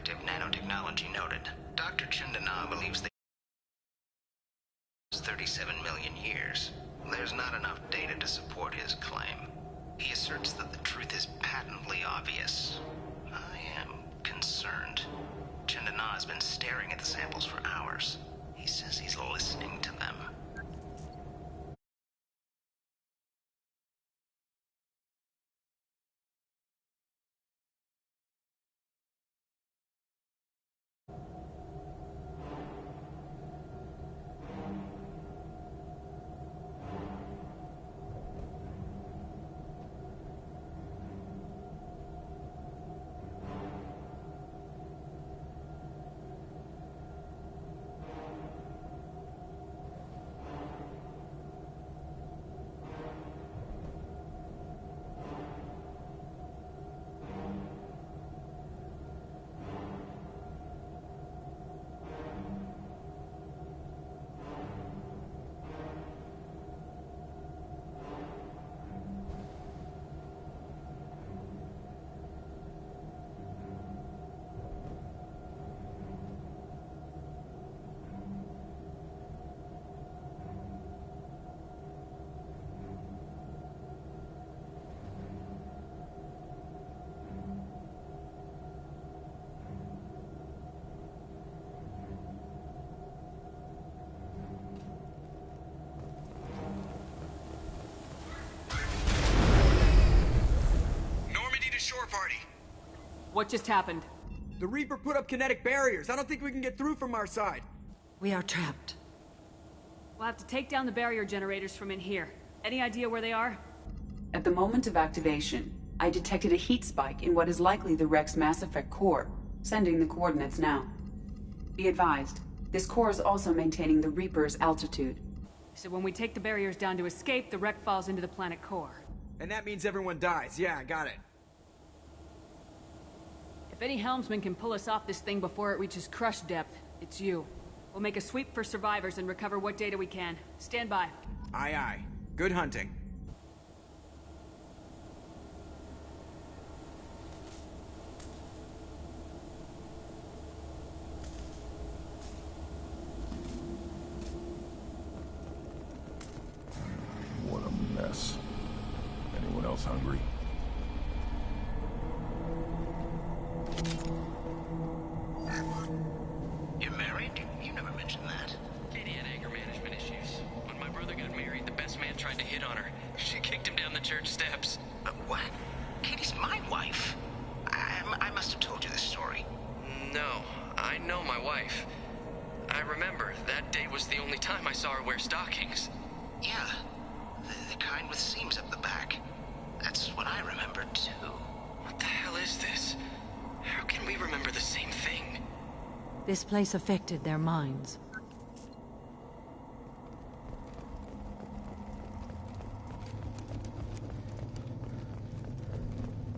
active nanotechnology noted. Dr. Chandana believes the 37 million years. There's not enough data to support his claim. He asserts that the truth is patently obvious. I am concerned. Chandana has been staring at the samples for hours. He says he's listening to them. Party. What just happened? The Reaper put up kinetic barriers. I don't think we can get through from our side. We are trapped. We'll have to take down the barrier generators from in here. Any idea where they are? At the moment of activation, I detected a heat spike in what is likely the Wreck's Mass Effect core, sending the coordinates now. Be advised, this core is also maintaining the Reaper's altitude. So when we take the barriers down to escape, the Wreck falls into the planet core. And that means everyone dies. Yeah, I got it. If any helmsman can pull us off this thing before it reaches crush depth, it's you. We'll make a sweep for survivors and recover what data we can. Stand by. Aye, aye. Good hunting. What a mess. Anyone else hungry? You're married? You never mentioned that. Katie had anger management issues. When my brother got married, the best man tried to hit on her. She kicked him down the church steps. What? Katie's my wife. I must have told you this story. No, I know my wife. I remember that day was the only time I saw her wear stockings. Yeah, the kind with seams up the back. That's what I remember, too. What the hell is this? How can we remember the same thing? This place affected their minds.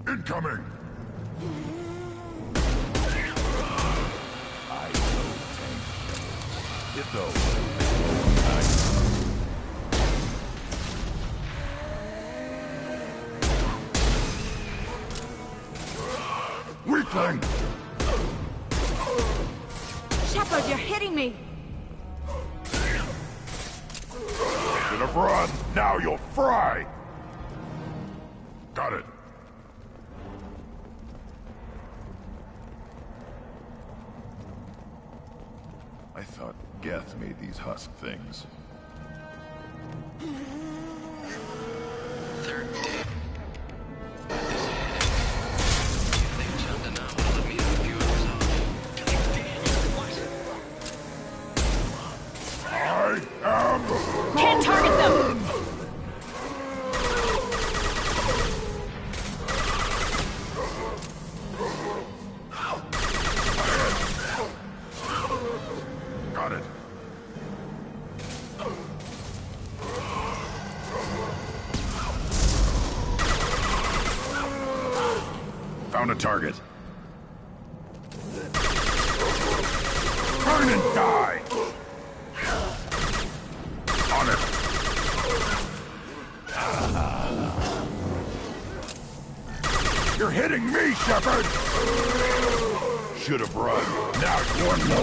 Incoming! I know tank. Hit those. Weakling! Shepard, you're hitting me! Should have run. Now you'll fry! Got it. I thought Geth made these husk things. Third day. They jumped and now will let me have a few hours off. I am... Can't target them! Got it. Found a target. Burn and die! On it. You're hitting me, Shepard! should have run. Now one more.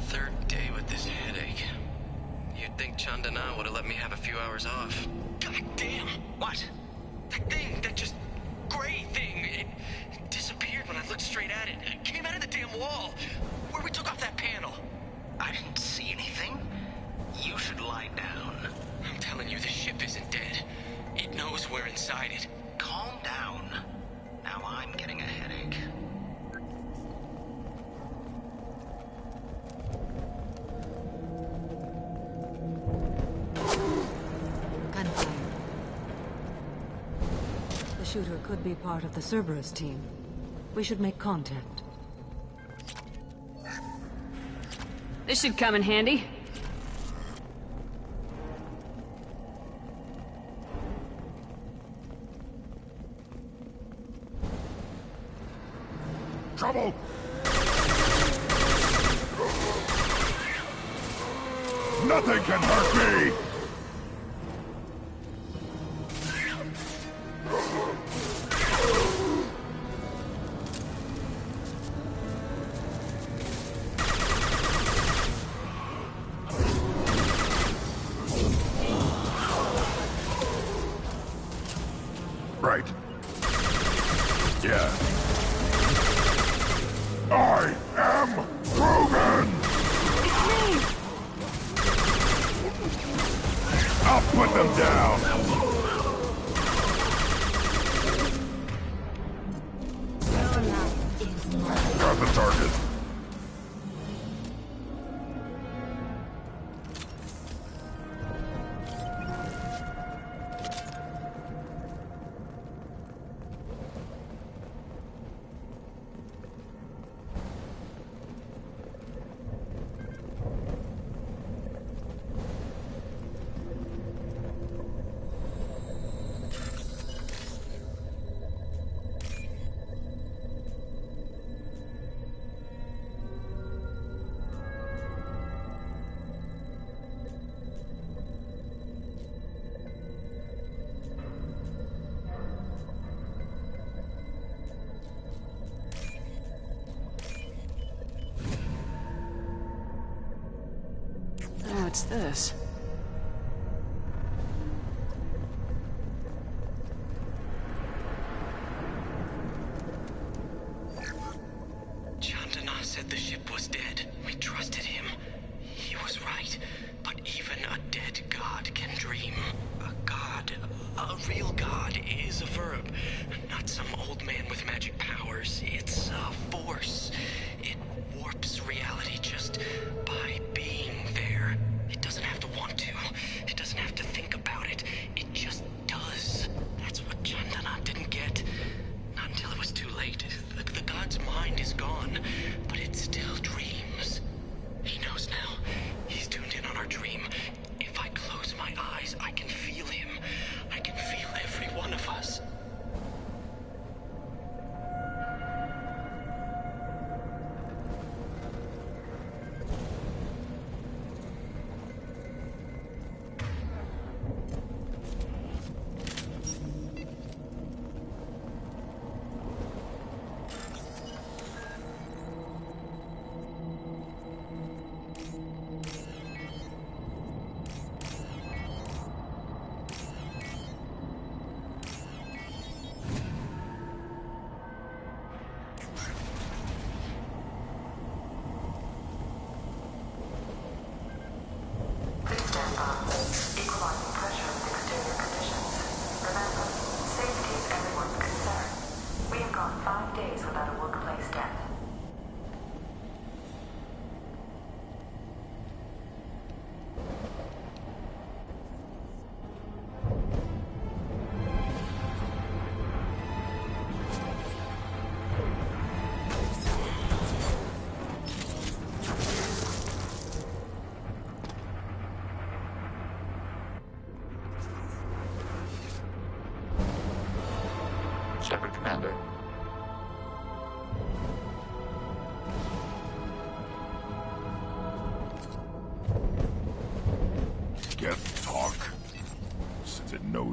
Third day with this headache. You'd think Chandana would have let me have a few hours off. God damn! What? That thing, that just gray thing, it disappeared when I looked straight at it. It came out of the damn wall, where we took off that panel. I didn't see anything. You should lie down. I'm telling you, the ship isn't dead. It knows we're inside it. Calm down. Now I'm getting a headache. Gunfire. The shooter could be part of the Cerberus team. We should make contact. This should come in handy. Trouble! Nothing can hurt me! Right. Yeah. I am proven! I'll put them down! Got the target. What's this? Chandana said the ship was dead. We trusted him. He was right. But even a dead god can dream. A god, a real god, is a verb. Not some old man with magic powers. It's a force. It warps reality just by being there. It doesn't have to want to. It doesn't have to think about it. It just does. That's what Chandana didn't get. Not until it was too late. The god's mind is gone, but it still dreams. He knows now. He's tuned in on our dream. If I close my eyes, I can feel him. I can feel every one of us.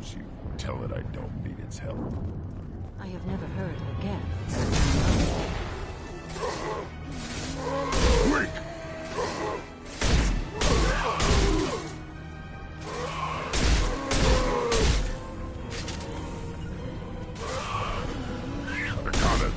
calls you, tell it I don't need its help. I have never heard again. Quick! They're coming.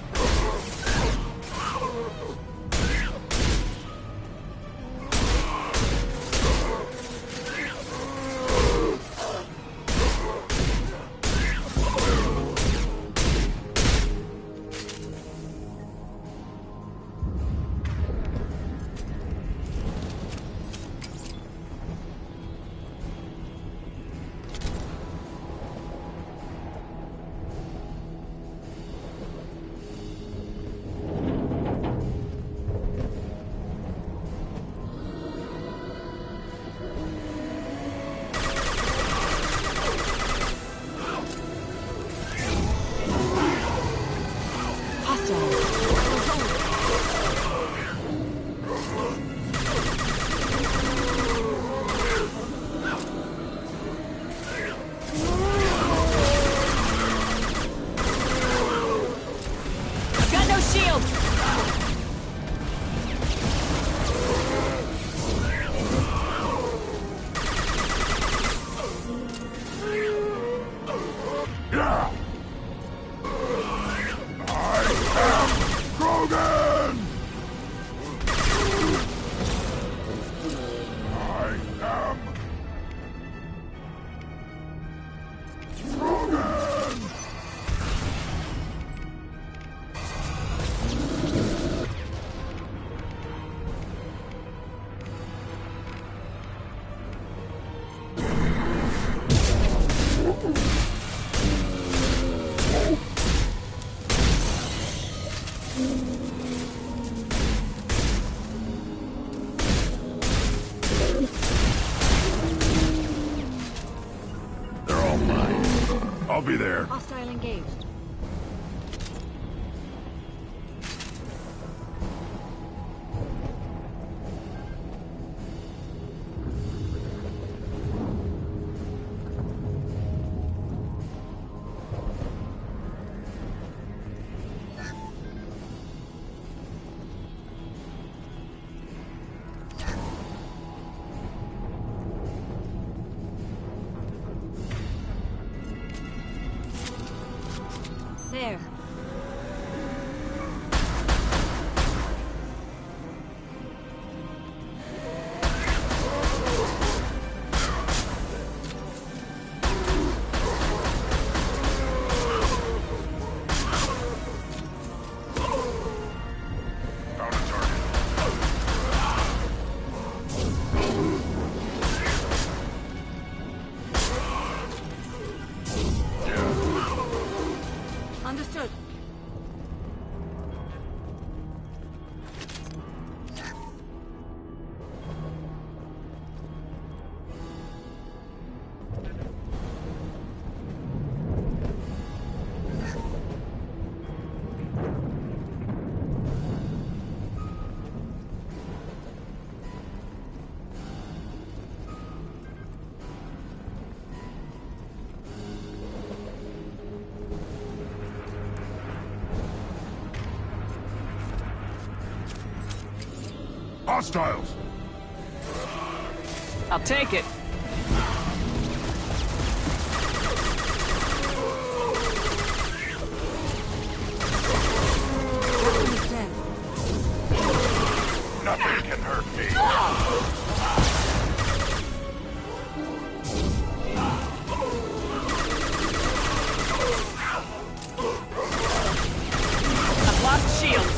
I'll be there. Hostile engaged. There. Found a target. Understood. Hostiles! I'll take it. Nothing can hurt me. I've lost shields.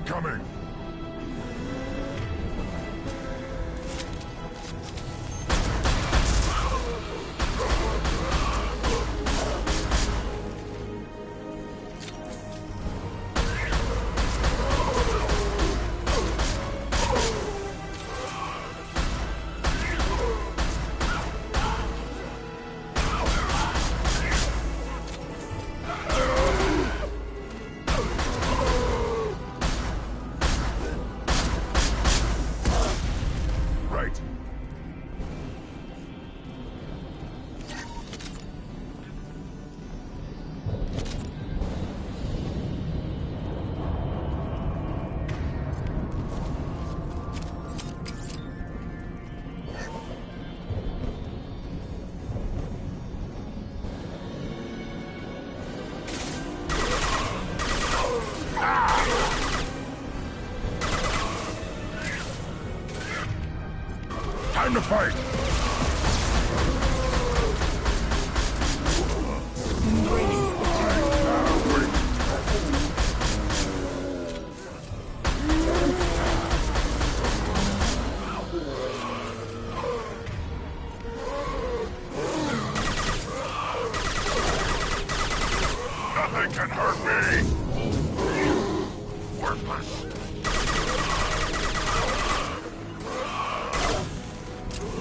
incoming! Right. Time to fight! Nothing can hurt me! Worthless!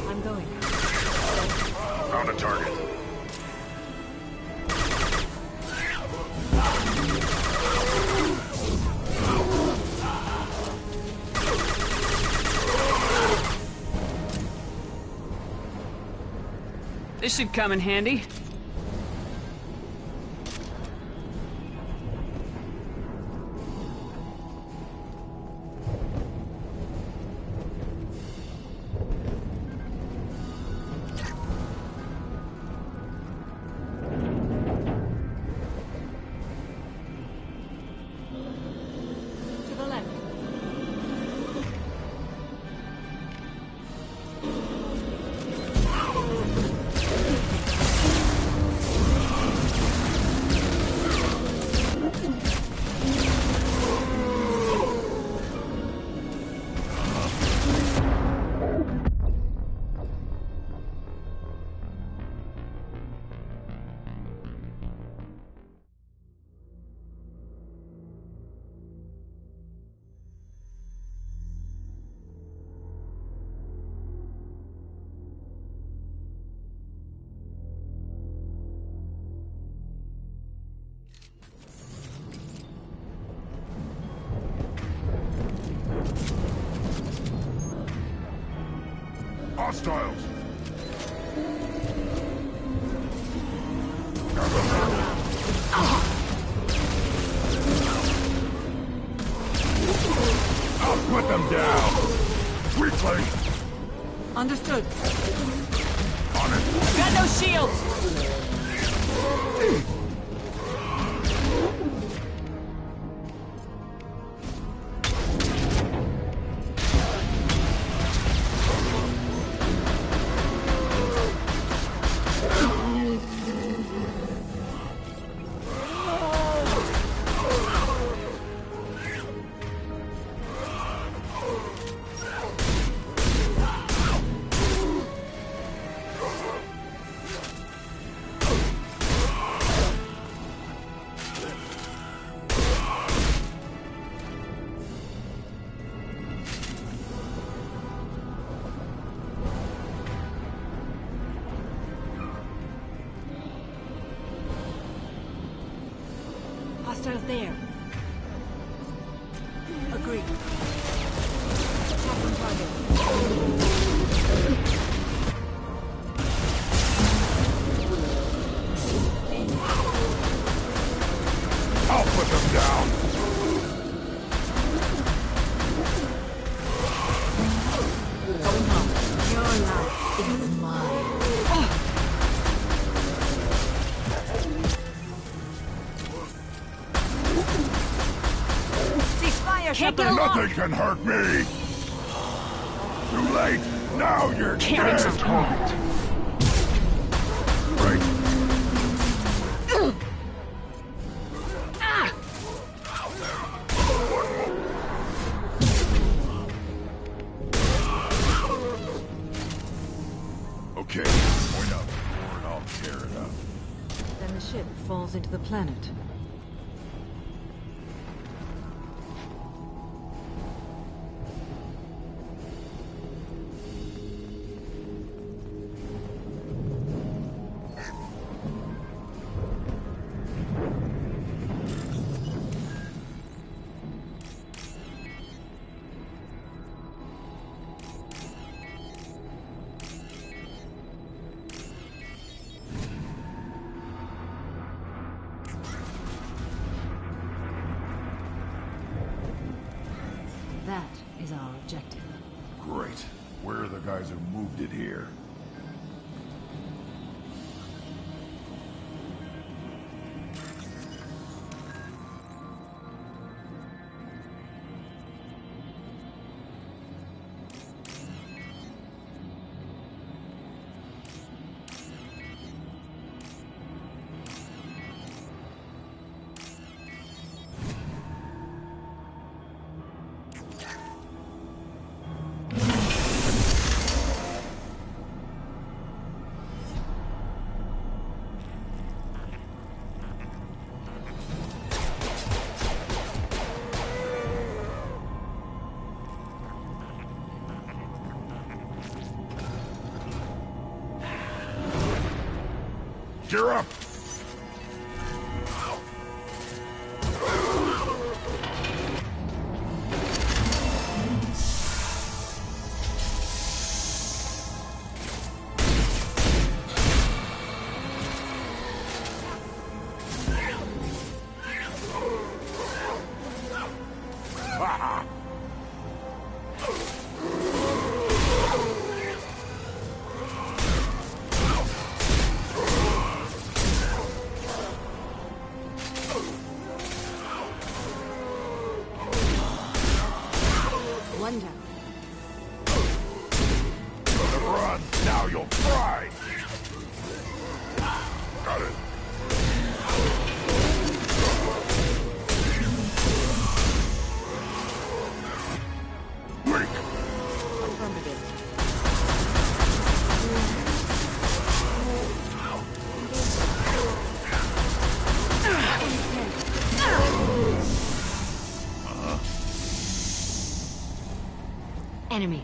I'm going. Found a target. This should come in handy. To the left. Hostiles! I'll put them down! Weakling! Understood. On it! Got no shields! Hostiles there. Agreed. Attack on target. I'll put them down! Your life is mine. Can't get along! Nothing can hurt me! Too late! Now you're Can't dead! reach target. Right. falls into the planet. That is our objective. Great. Where are the guys who moved it here? Gear up! One down. Run! Now you'll fry! Got it. Wait! Affirmative. Enemy.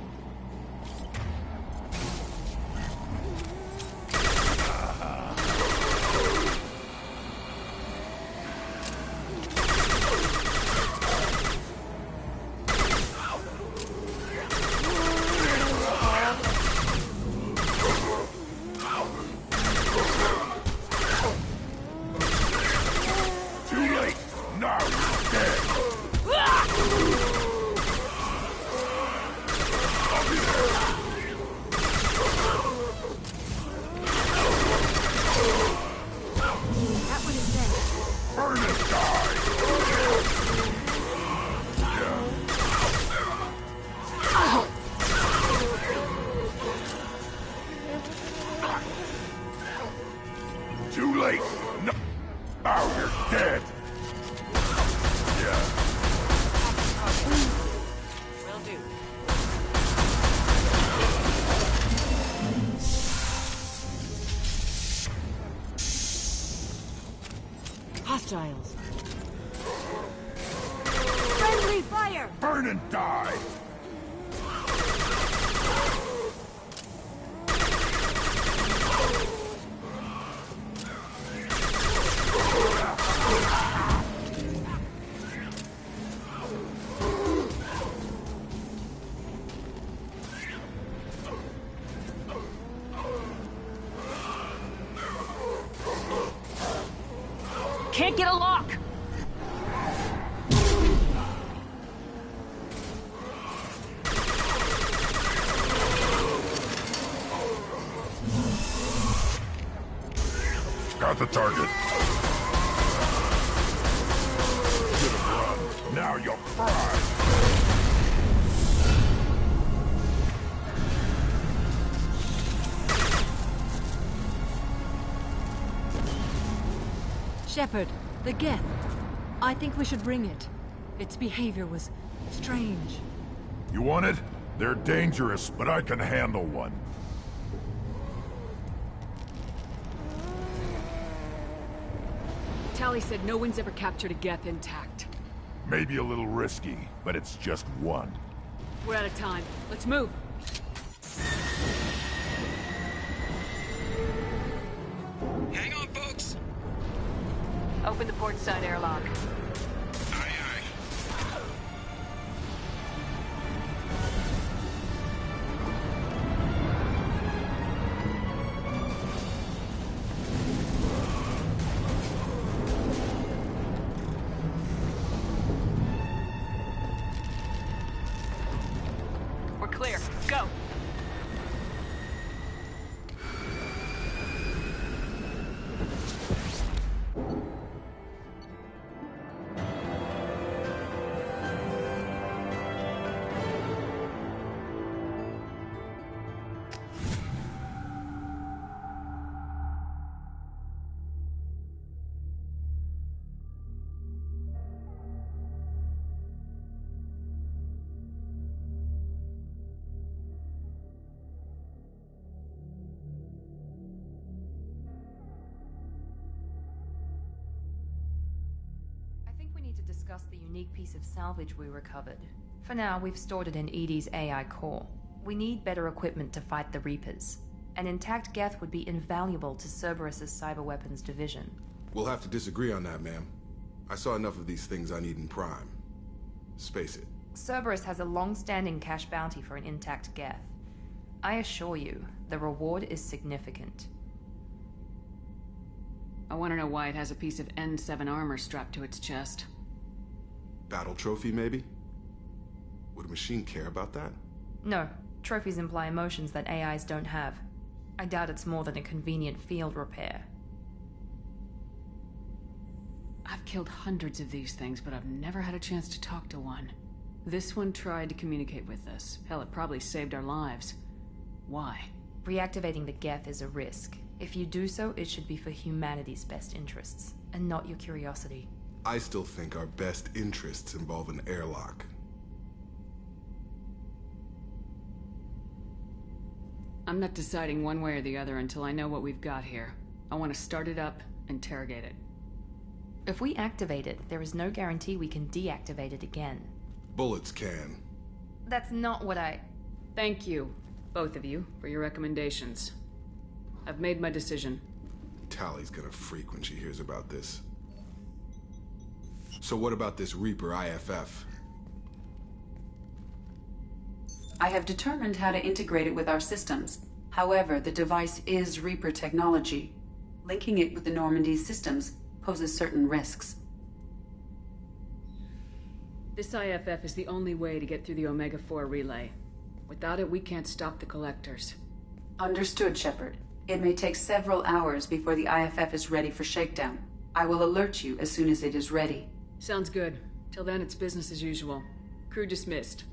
Too late! Now you're dead! I'll be there! That one is dead. Burn this guy! Too late! No. Now you're dead! Yeah. Will do. Hostiles. Friendly fire! Burn and die! Can't get a lock! Got the target. Should have run. Now you'll fry. Shepard, the Geth. I think we should bring it. Its behavior was strange. You want it? They're dangerous, but I can handle one. Tally said no one's ever captured a Geth intact. Maybe a little risky, but it's just one. We're out of time. Let's move. Hang on, folks! Open the port side airlock. Aye, aye. We're clear. Go! I think we need to discuss the unique piece of salvage we recovered. For now, we've stored it in Edie's AI core. We need better equipment to fight the Reapers. An intact Geth would be invaluable to Cerberus's cyber weapons division. We'll have to disagree on that, ma'am. I saw enough of these things I need in Prime. Space it. Cerberus has a long-standing cash bounty for an intact Geth. I assure you, the reward is significant. I want to know why it has a piece of N7 armor strapped to its chest. Battle trophy, maybe? Would a machine care about that? No, trophies imply emotions that AIs don't have. I doubt it's more than a convenient field repair. I've killed hundreds of these things, but I've never had a chance to talk to one. This one tried to communicate with us. Hell, it probably saved our lives. Why? Reactivating the Geth is a risk. If you do so, it should be for humanity's best interests, and not your curiosity. I still think our best interests involve an airlock. I'm not deciding one way or the other until I know what we've got here. I want to start it up, interrogate it. If we activate it, there is no guarantee we can deactivate it again. Bullets can. That's not what I... Thank you, both of you, for your recommendations. I've made my decision. Tally's gonna freak when she hears about this. So what about this Reaper IFF? I have determined how to integrate it with our systems. However, the device is Reaper technology. Linking it with the Normandy's systems poses certain risks. This IFF is the only way to get through the Omega-4 relay. Without it, we can't stop the Collectors. Understood, Shepard. It may take several hours before the IFF is ready for shakedown. I will alert you as soon as it is ready. Sounds good. Till then, it's business as usual. Crew dismissed.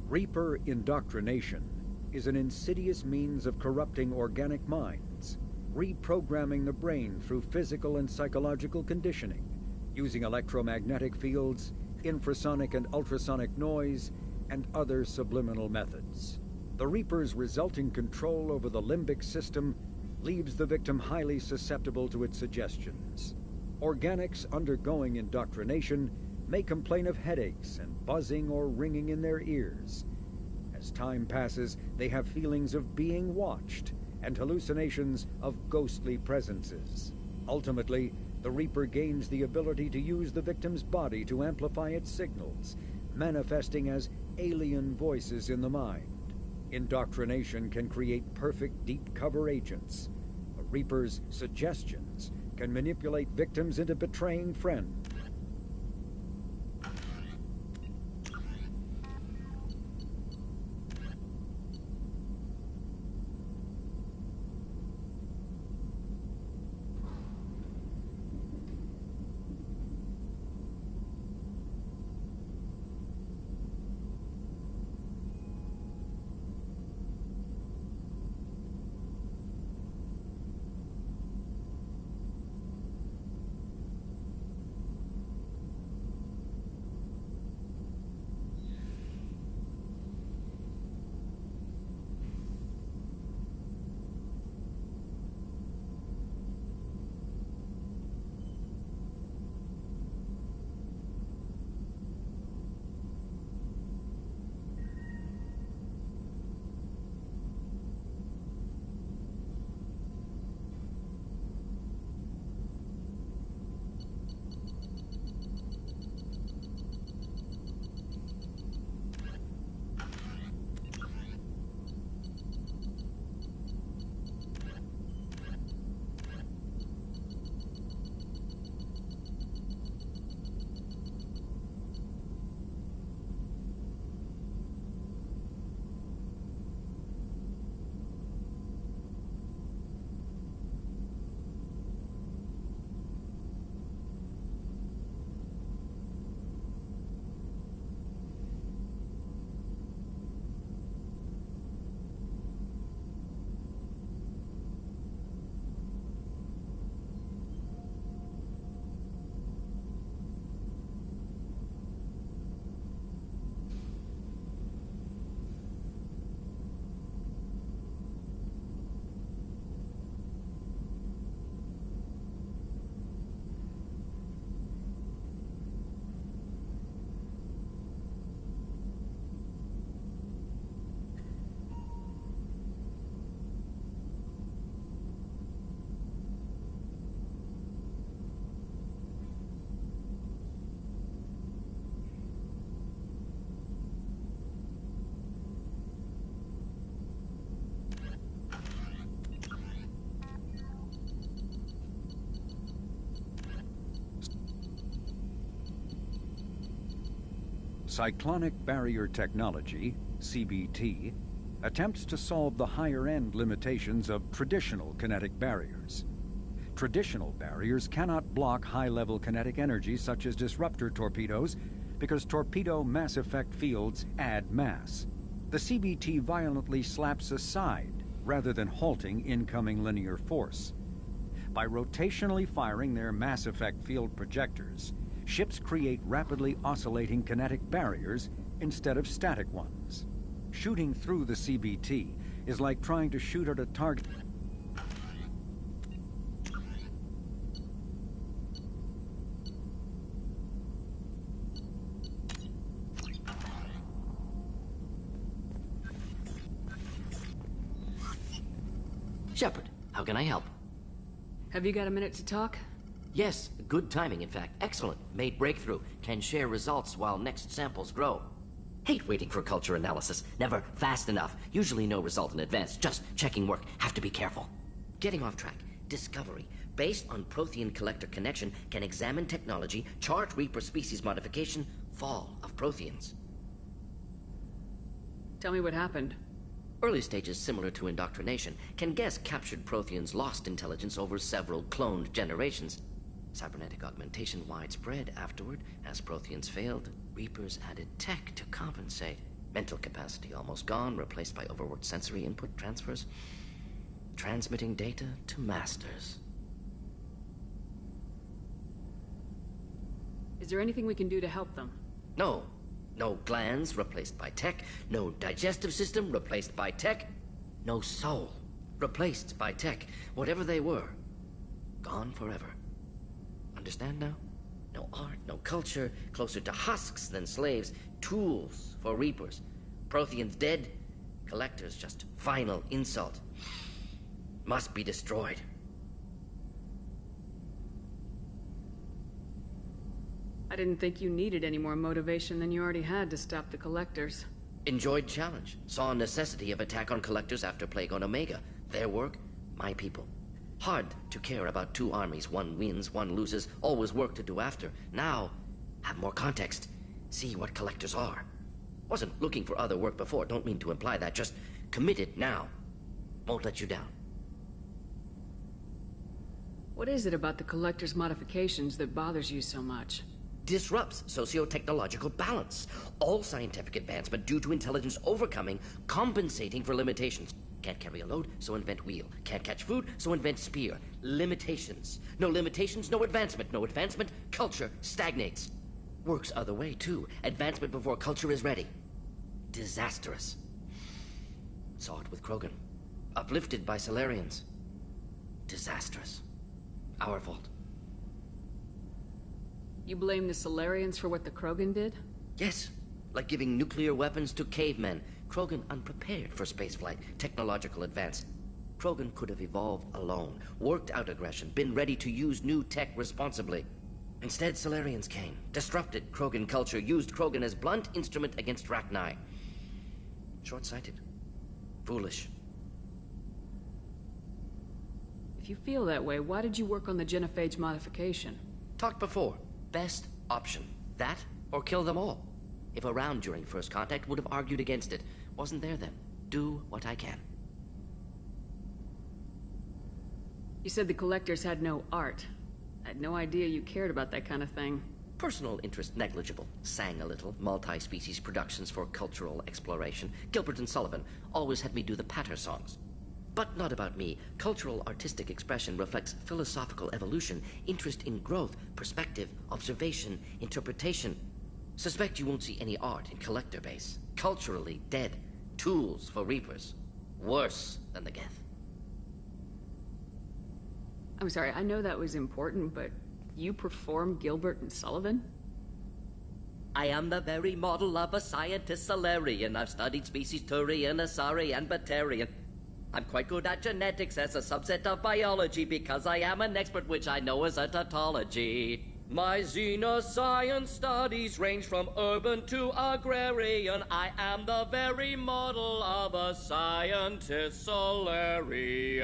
Reaper indoctrination is an insidious means of corrupting organic minds, reprogramming the brain through physical and psychological conditioning, using electromagnetic fields, infrasonic and ultrasonic noise, and other subliminal methods. The Reaper's resulting control over the limbic system leaves the victim highly susceptible to its suggestions. Organics undergoing indoctrination may complain of headaches and buzzing or ringing in their ears. As time passes, they have feelings of being watched and hallucinations of ghostly presences. Ultimately, the Reaper gains the ability to use the victim's body to amplify its signals, manifesting as alien voices in the mind. Indoctrination can create perfect deep cover agents. A Reaper's suggestions can manipulate victims into betraying friends. Cyclonic Barrier Technology, CBT, attempts to solve the higher-end limitations of traditional kinetic barriers. Traditional barriers cannot block high-level kinetic energy such as disruptor torpedoes because torpedo mass effect fields add mass. The CBT violently slaps aside rather than halting incoming linear force. By rotationally firing their mass effect field projectors, ships create rapidly oscillating kinetic barriers instead of static ones. Shooting through the CBT is like trying to shoot at a target. Shepard, how can I help? Have you got a minute to talk? Yes, good timing, in fact. Excellent. Made breakthrough. Can share results while next samples grow. Hate waiting for culture analysis. Never fast enough. Usually no result in advance. Just checking work. Have to be careful. Getting off track. Discovery. Based on Prothean collector connection, can examine technology, chart Reaper species modification, fall of Protheans. Tell me what happened. Early stages similar to indoctrination. Can guess captured Protheans lost intelligence over several cloned generations. Cybernetic augmentation widespread afterward. As Protheans failed, Reapers added tech to compensate. Mental capacity almost gone, replaced by overworked sensory input transfers. Transmitting data to masters. Is there anything we can do to help them? No. No glands replaced by tech. No digestive system replaced by tech. No soul replaced by tech. Whatever they were, gone forever. Understand now? No art, no culture, closer to husks than slaves, tools for Reapers. Protheans dead, collectors just final insult. must be destroyed. I didn't think you needed any more motivation than you already had to stop the Collectors. Enjoyed challenge. Saw necessity of attack on Collectors after Plague on Omega. Their work, my people. Hard to care about two armies. One wins, one loses. Always work to do after. Now, have more context. See what Collectors are. Wasn't looking for other work before. Don't mean to imply that. Just committed now. Won't let you down. What is it about the Collector's modifications that bothers you so much? Disrupts socio-technological balance. All scientific advancement due to intelligence overcoming, compensating for limitations. Can't carry a load, so invent wheel. Can't catch food, so invent spear. Limitations. No limitations, no advancement. No advancement, culture stagnates. Works other way, too. Advancement before culture is ready. Disastrous. Saw it with Krogan. Uplifted by Solarians. Disastrous. Our fault. You blame the Solarians for what the Krogan did? Yes. Like giving nuclear weapons to cavemen. Krogan unprepared for spaceflight, technological advance. Krogan could have evolved alone, worked out aggression, been ready to use new tech responsibly. Instead, Solarians came, disrupted Krogan culture, used Krogan as blunt instrument against Rachni. Short-sighted. Foolish. If you feel that way, why did you work on the genophage modification? Talked before. Best option. That, or kill them all. If around during first contact, would have argued against it. Wasn't there then. Do what I can. You said the Collectors had no art. I had no idea you cared about that kind of thing. Personal interest negligible. Sang a little. Multi-species productions for cultural exploration. Gilbert and Sullivan always had me do the patter songs. But not about me. Cultural artistic expression reflects philosophical evolution, interest in growth, perspective, observation, interpretation. Suspect you won't see any art in Collector base. Culturally dead. Tools for Reapers. Worse than the Geth. I'm sorry, I know that was important, but you perform Gilbert and Sullivan? I am the very model of a scientist Solarian. I've studied species Turian, Asari, and Batarian. I'm quite good at genetics as a subset of biology because I am an expert, which I know is a tautology. My xenoscience studies range from urban to agrarian. I am the very model of a scientist Solarian.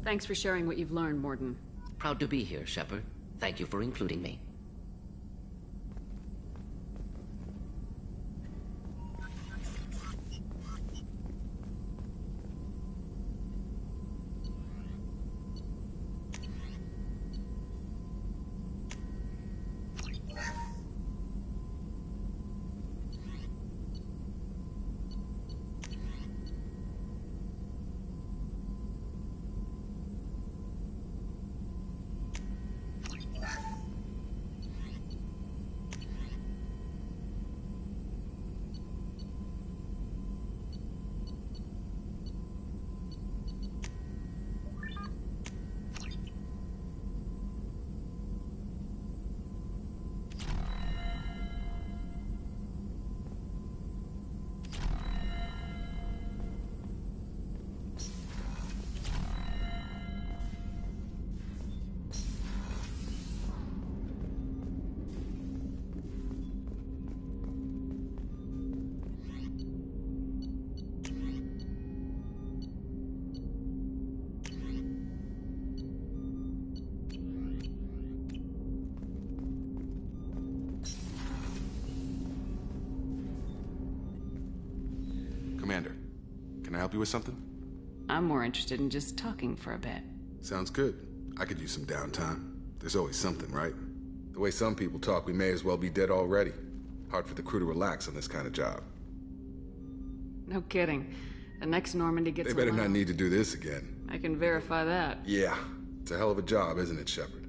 Thanks for sharing what you've learned, Morden. Proud to be here, Shepard. Thank you for including me. Commander, can I help you with something? I'm more interested in just talking for a bit. Sounds good. I could use some downtime. There's always something, right? The way some people talk, we may as well be dead already. Hard for the crew to relax on this kind of job. No kidding. The next Normandy gets They better along. not need to do this again. I can verify that. Yeah, it's a hell of a job, isn't it, Shepard?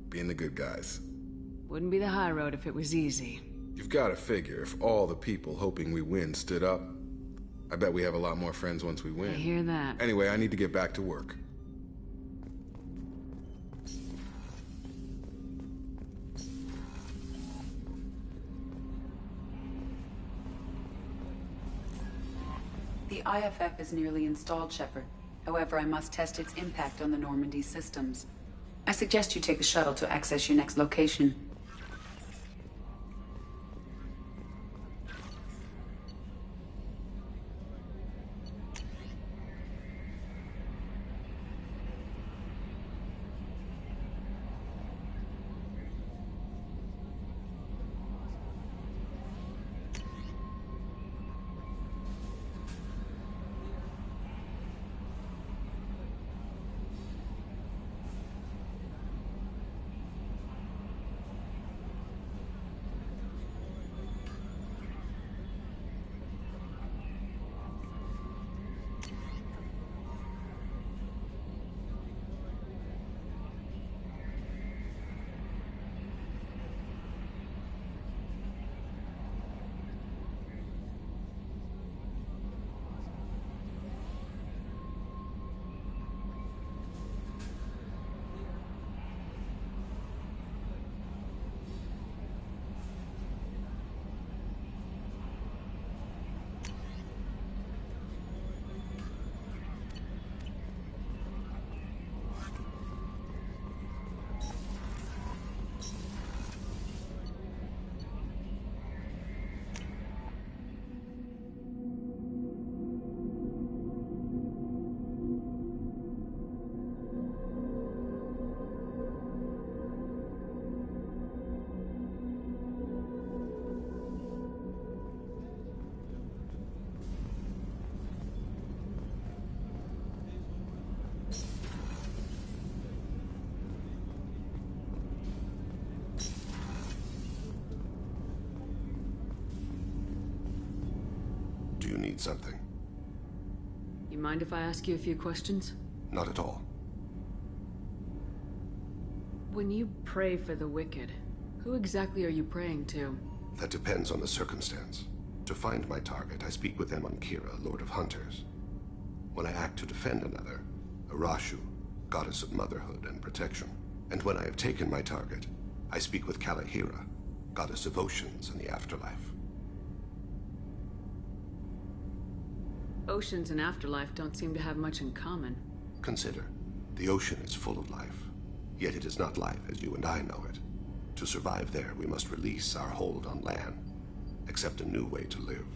Being the good guys. Wouldn't be the high road if it was easy. You've got to figure, if all the people hoping we win stood up, I bet we have a lot more friends once we win. I hear that. Anyway, I need to get back to work. The IFF is nearly installed, Shepard. However, I must test its impact on the Normandy systems. I suggest you take the shuttle to access your next location. Do you need something? You mind if I ask you a few questions? Not at all. When you pray for the wicked, who exactly are you praying to? That depends on the circumstance. To find my target, I speak with them on Kira, Lord of Hunters. When I act to defend another, Arashu, Goddess of Motherhood and Protection. And when I have taken my target, I speak with Kalahira, Goddess of Oceans and the Afterlife. Oceans and afterlife don't seem to have much in common. Consider, the ocean is full of life, yet it is not life as you and I know it. To survive there, we must release our hold on land, accept a new way to live.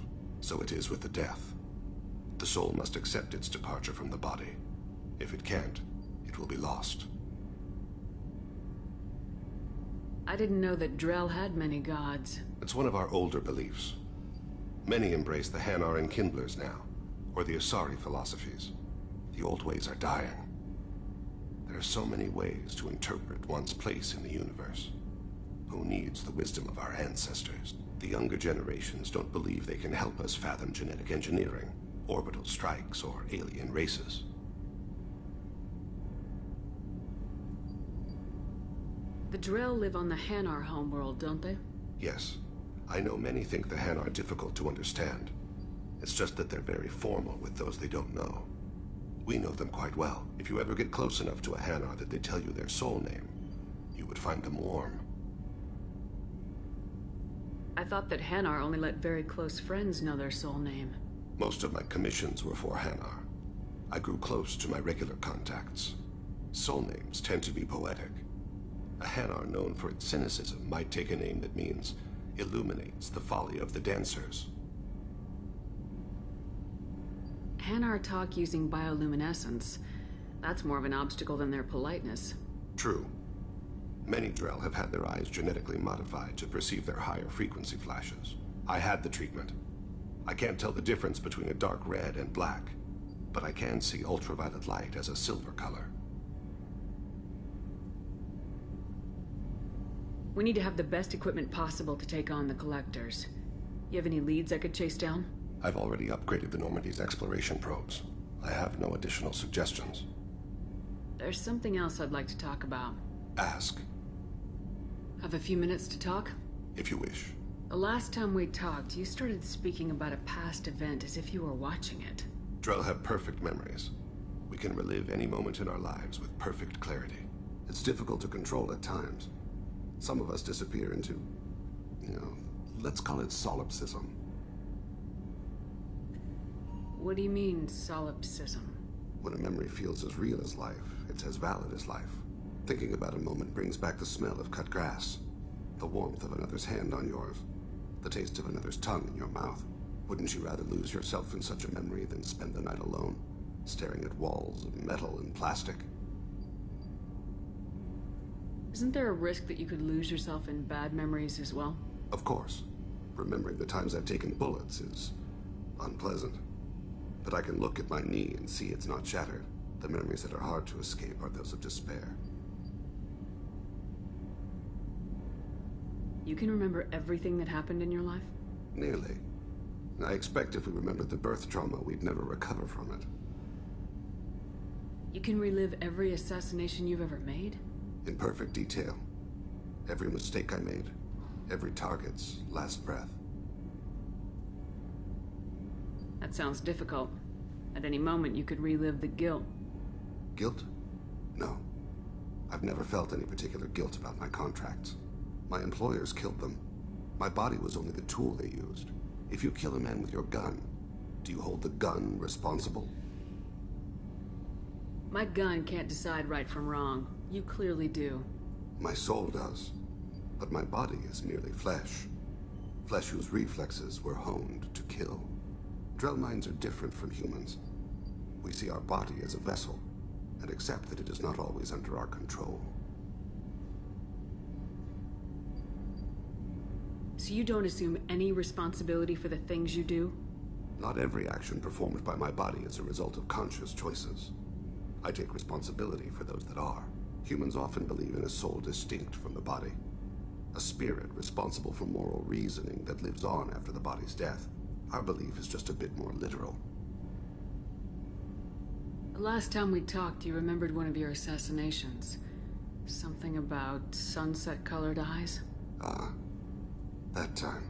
So it is with the death. The soul must accept its departure from the body. If it can't, it will be lost. I didn't know that Drell had many gods. It's one of our older beliefs. Many embrace the Hanar and Kindlers now, or the Asari philosophies. The old ways are dying. There are so many ways to interpret one's place in the universe. Who needs the wisdom of our ancestors? The younger generations don't believe they can help us fathom genetic engineering, orbital strikes, or alien races. The Drell live on the Hanar homeworld, don't they? Yes. I know many think the Hanar difficult to understand. It's just that they're very formal with those they don't know. We know them quite well. If you ever get close enough to a Hanar that they tell you their soul name, you would find them warm. I thought that Hanar only let very close friends know their soul name. Most of my commissions were for Hanar. I grew close to my regular contacts. Soul names tend to be poetic. A Hanar known for its cynicism might take a name that means illuminates the folly of the dancers. Hanar talk using bioluminescence. That's more of an obstacle than their politeness. True. Many Drell have had their eyes genetically modified to perceive their higher frequency flashes. I had the treatment. I can't tell the difference between a dark red and black, but I can see ultraviolet light as a silver color. We need to have the best equipment possible to take on the Collectors. You have any leads I could chase down? I've already upgraded the Normandy's exploration probes. I have no additional suggestions. There's something else I'd like to talk about. Ask. Have a few minutes to talk? If you wish. The last time we talked, you started speaking about a past event as if you were watching it. Drell have perfect memories. We can relive any moment in our lives with perfect clarity. It's difficult to control at times. Some of us disappear into, let's call it solipsism. What do you mean, solipsism? When a memory feels as real as life, it's as valid as life. Thinking about a moment brings back the smell of cut grass, the warmth of another's hand on yours, the taste of another's tongue in your mouth. Wouldn't you rather lose yourself in such a memory than spend the night alone, staring at walls of metal and plastic? Isn't there a risk that you could lose yourself in bad memories as well? Of course. Remembering the times I've taken bullets is unpleasant. But I can look at my knee and see it's not shattered. The memories that are hard to escape are those of despair. You can remember everything that happened in your life? Nearly. I expect if we remembered the birth trauma, we'd never recover from it. You can relive every assassination you've ever made? In perfect detail. Every mistake I made. Every target's last breath. That sounds difficult. At any moment, you could relive the guilt. Guilt? No. I've never felt any particular guilt about my contracts. My employers killed them. My body was only the tool they used. If you kill a man with your gun, do you hold the gun responsible? My gun can't decide right from wrong. You clearly do. My soul does. But my body is merely flesh. Flesh whose reflexes were honed to kill. Drell minds are different from humans. We see our body as a vessel, and accept that it is not always under our control. So you don't assume any responsibility for the things you do? Not every action performed by my body is a result of conscious choices. I take responsibility for those that are. Humans often believe in a soul distinct from the body. A spirit responsible for moral reasoning that lives on after the body's death. Our belief is just a bit more literal. The last time we talked, you remembered one of your assassinations. Something about sunset-colored eyes? Ah, that time.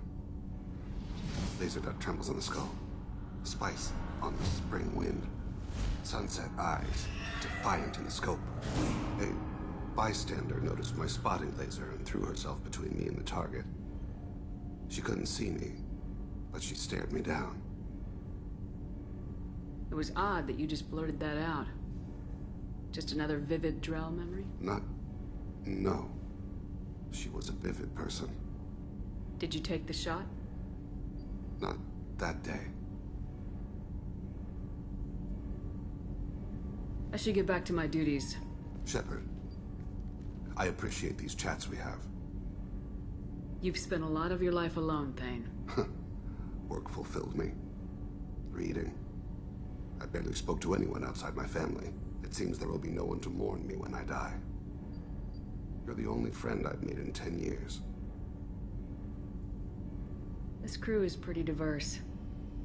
Laser dot trembles on the skull. Spice on the spring wind. Sunset eyes, defiant in the scope. A bystander noticed my spotting laser and threw herself between me and the target. She couldn't see me, but she stared me down. It was odd that you just blurted that out. Just another vivid Drell memory? No. She was a vivid person. Did you take the shot? Not that day. I should get back to my duties. Shepard, I appreciate these chats we have. You've spent a lot of your life alone, Thane. Work fulfilled me. Reading. I barely spoke to anyone outside my family. It seems there will be no one to mourn me when I die. You're the only friend I've made in 10 years. This crew is pretty diverse.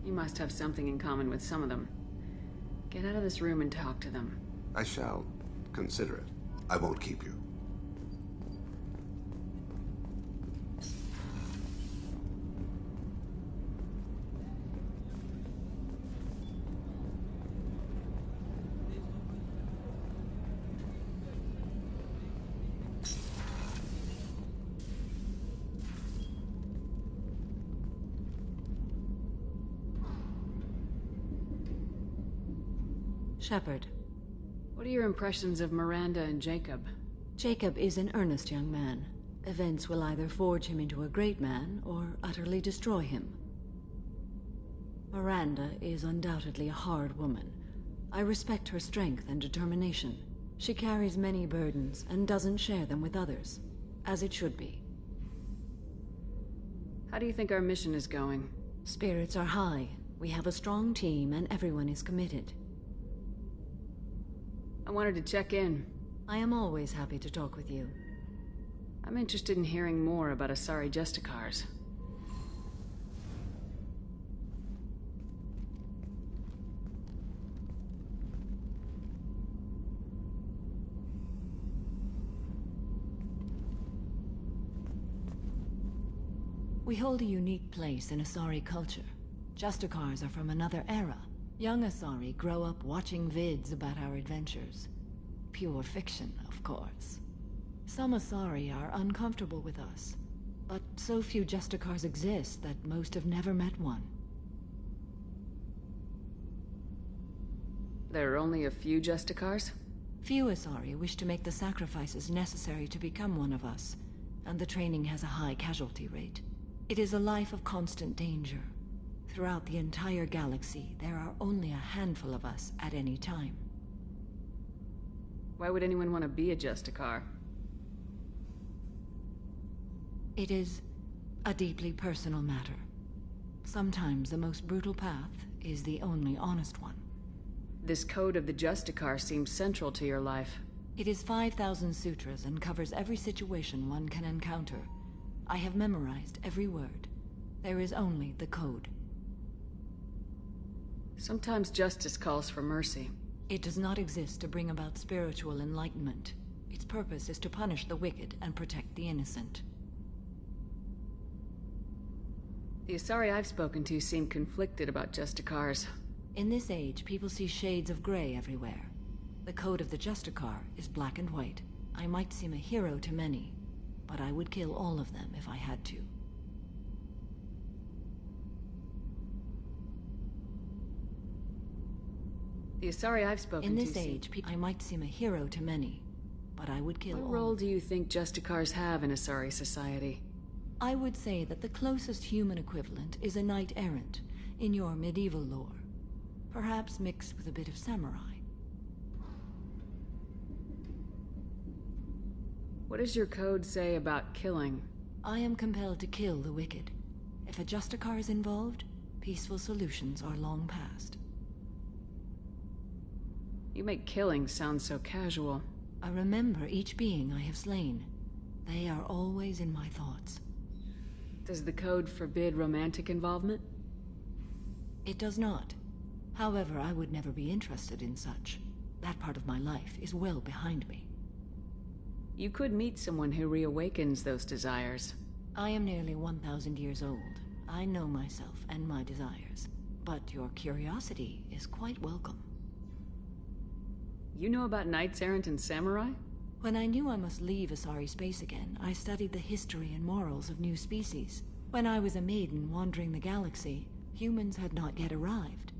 You must have something in common with some of them. Get out of this room and talk to them. I shall consider it. I won't keep you. Shepard. What are your impressions of Miranda and Jacob? Jacob is an earnest young man. Events will either forge him into a great man or utterly destroy him. Miranda is undoubtedly a hard woman. I respect her strength and determination. She carries many burdens and doesn't share them with others, as it should be. How do you think our mission is going? Spirits are high. We have a strong team and everyone is committed. I wanted to check in. I am always happy to talk with you. I'm interested in hearing more about Asari Justicars. We hold a unique place in Asari culture. Justicars are from another era. Young Asari grow up watching vids about our adventures. Pure fiction, of course. Some Asari are uncomfortable with us, but so few Justicars exist that most have never met one. There are only a few Justicars? Few Asari wish to make the sacrifices necessary to become one of us, and the training has a high casualty rate. It is a life of constant danger. Throughout the entire galaxy, there are only a handful of us at any time. Why would anyone want to be a Justicar? It is a deeply personal matter. Sometimes the most brutal path is the only honest one. This code of the Justicar seems central to your life. It is 5,000 sutras and covers every situation one can encounter. I have memorized every word. There is only the code. Sometimes justice calls for mercy. It does not exist to bring about spiritual enlightenment. Its purpose is to punish the wicked and protect the innocent. The Asari I've spoken to seem conflicted about Justicars. In this age, people see shades of gray everywhere. The code of the Justicar is black and white. I might seem a hero to many, but I would kill all of them if I had to. The Asari I've spoken to in this age, I might seem a hero to many, but I would kill all. What role do you think Justicars have in Asari society? I would say that the closest human equivalent is a knight-errant in your medieval lore. Perhaps mixed with a bit of samurai. What does your code say about killing? I am compelled to kill the wicked. If a Justicar is involved, peaceful solutions are long past. You make killing sound so casual. I remember each being I have slain. They are always in my thoughts. Does the code forbid romantic involvement? It does not. However, I would never be interested in such. That part of my life is well behind me. You could meet someone who reawakens those desires. I am nearly 1,000 years old. I know myself and my desires. But your curiosity is quite welcome. You know about knights errant and samurai? When I knew I must leave Asari space again, I studied the history and morals of new species. When I was a maiden wandering the galaxy, humans had not yet arrived.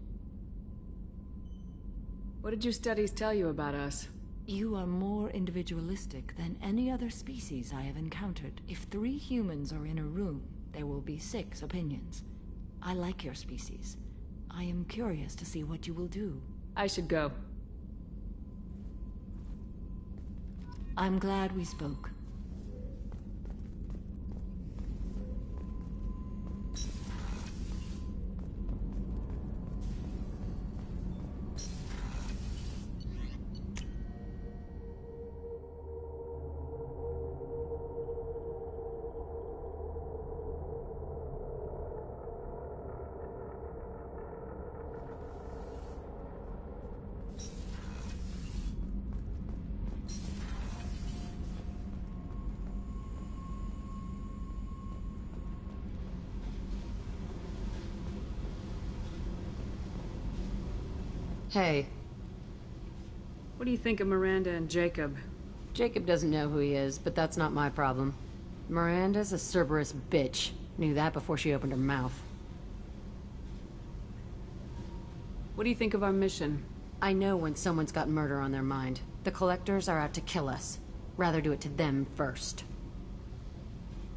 What did your studies tell you about us? You are more individualistic than any other species I have encountered. If 3 humans are in a room, there will be 6 opinions. I like your species. I am curious to see what you will do. I should go. I'm glad we spoke. Hey. What do you think of Miranda and Jacob? Jacob doesn't know who he is, but that's not my problem. Miranda's a Cerberus bitch. Knew that before she opened her mouth. What do you think of our mission? I know when someone's got murder on their mind. The Collectors are out to kill us. Rather do it to them first.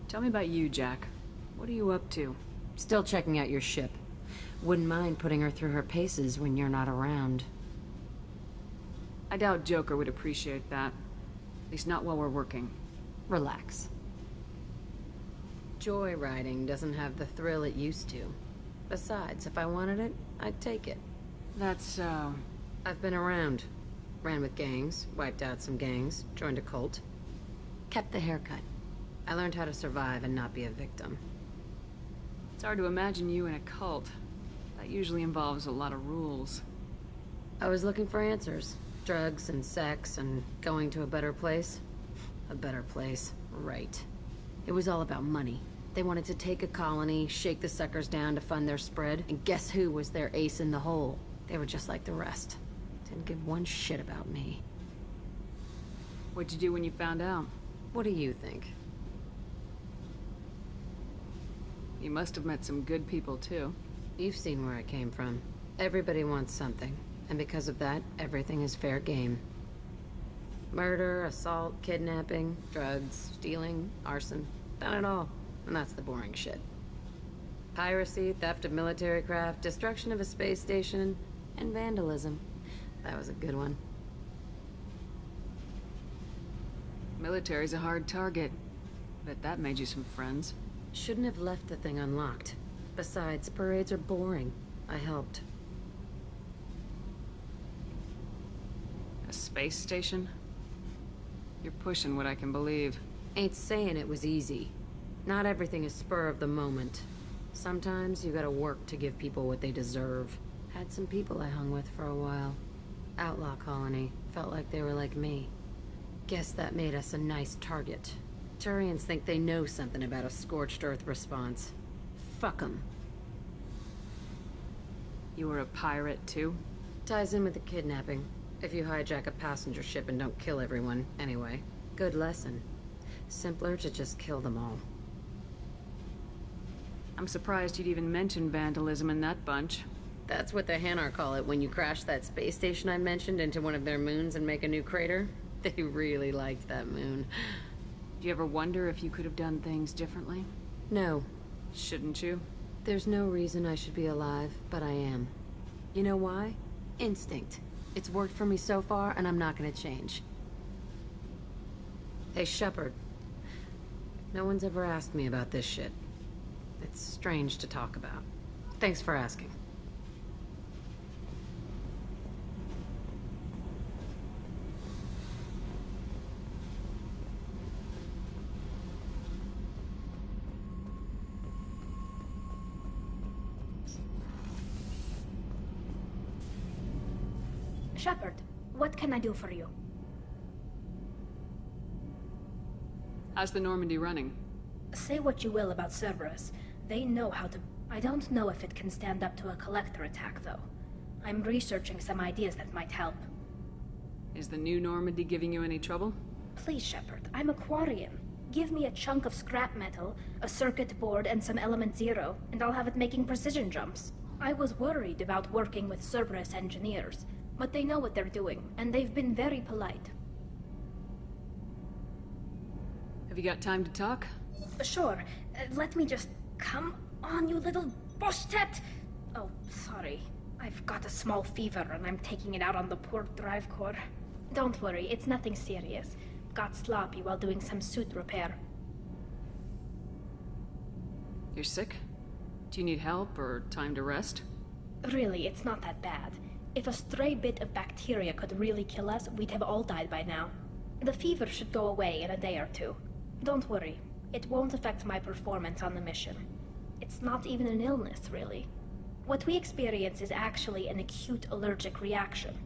Tell me about you, Jack. What are you up to? Still checking out your ship. Wouldn't mind putting her through her paces when you're not around. I doubt Joker would appreciate that. At least not while we're working. Relax. Joyriding doesn't have the thrill it used to. Besides, if I wanted it, I'd take it. That's so... I've been around. Ran with gangs, wiped out some gangs, joined a cult. Kept the haircut. I learned how to survive and not be a victim. It's hard to imagine you in a cult. That usually involves a lot of rules. I was looking for answers. Drugs and sex and going to a better place. A better place, right. It was all about money. They wanted to take a colony, shake the suckers down to fund their spread, and guess who was their ace in the hole? They were just like the rest. Didn't give one shit about me. What'd you do when you found out? What do you think? You must have met some good people, too. You've seen where I came from. Everybody wants something. And because of that, everything is fair game. Murder, assault, kidnapping, drugs, stealing, arson. Done it all. And that's the boring shit. Piracy, theft of military craft, destruction of a space station, and vandalism. That was a good one. Military's a hard target. Bet that made you some friends. Shouldn't have left the thing unlocked. Besides, parades are boring. I helped. A space station? You're pushing what I can believe. Ain't saying it was easy. Not everything is spur of the moment. Sometimes you gotta work to give people what they deserve. Had some people I hung with for a while. Outlaw colony. Felt like they were like me. Guess that made us a nice target. Turians think they know something about a scorched earth response. Fuck 'em. You were a pirate, too? Ties in with the kidnapping. If you hijack a passenger ship and don't kill everyone, anyway. Good lesson. Simpler to just kill them all. I'm surprised you'd even mention vandalism in that bunch. That's what the Hanar call it when you crash that space station I mentioned into one of their moons and make a new crater. They really liked that moon. Do you ever wonder if you could have done things differently? No. Shouldn't you? There's no reason I should be alive, but I am. You know why? Instinct. It's worked for me so far, and I'm not gonna change. Hey, Shepard. No one's ever asked me about this shit. It's strange to talk about. Thanks for asking. Shepard, what can I do for you? How's the Normandy running? Say what you will about Cerberus. They know how to... I don't know if it can stand up to a collector attack, though. I'm researching some ideas that might help. Is the new Normandy giving you any trouble? Please, Shepard, I'm a Quarian. Give me a chunk of scrap metal, a circuit board, and some element zero, and I'll have it making precision jumps. I was worried about working with Cerberus engineers, but they know what they're doing, and they've been very polite. Have you got time to talk? Sure. Let me just... Come on, you little boshtet! Oh, sorry. I've got a small fever, and I'm taking it out on the poor drive core. Don't worry, it's nothing serious. Got sloppy while doing some suit repair. You're sick? Do you need help or time to rest? Really, it's not that bad. If a stray bit of bacteria could really kill us, we'd have all died by now. The fever should go away in a day or two. Don't worry. It won't affect my performance on the mission. It's not even an illness, really. What we experience is actually an acute allergic reaction.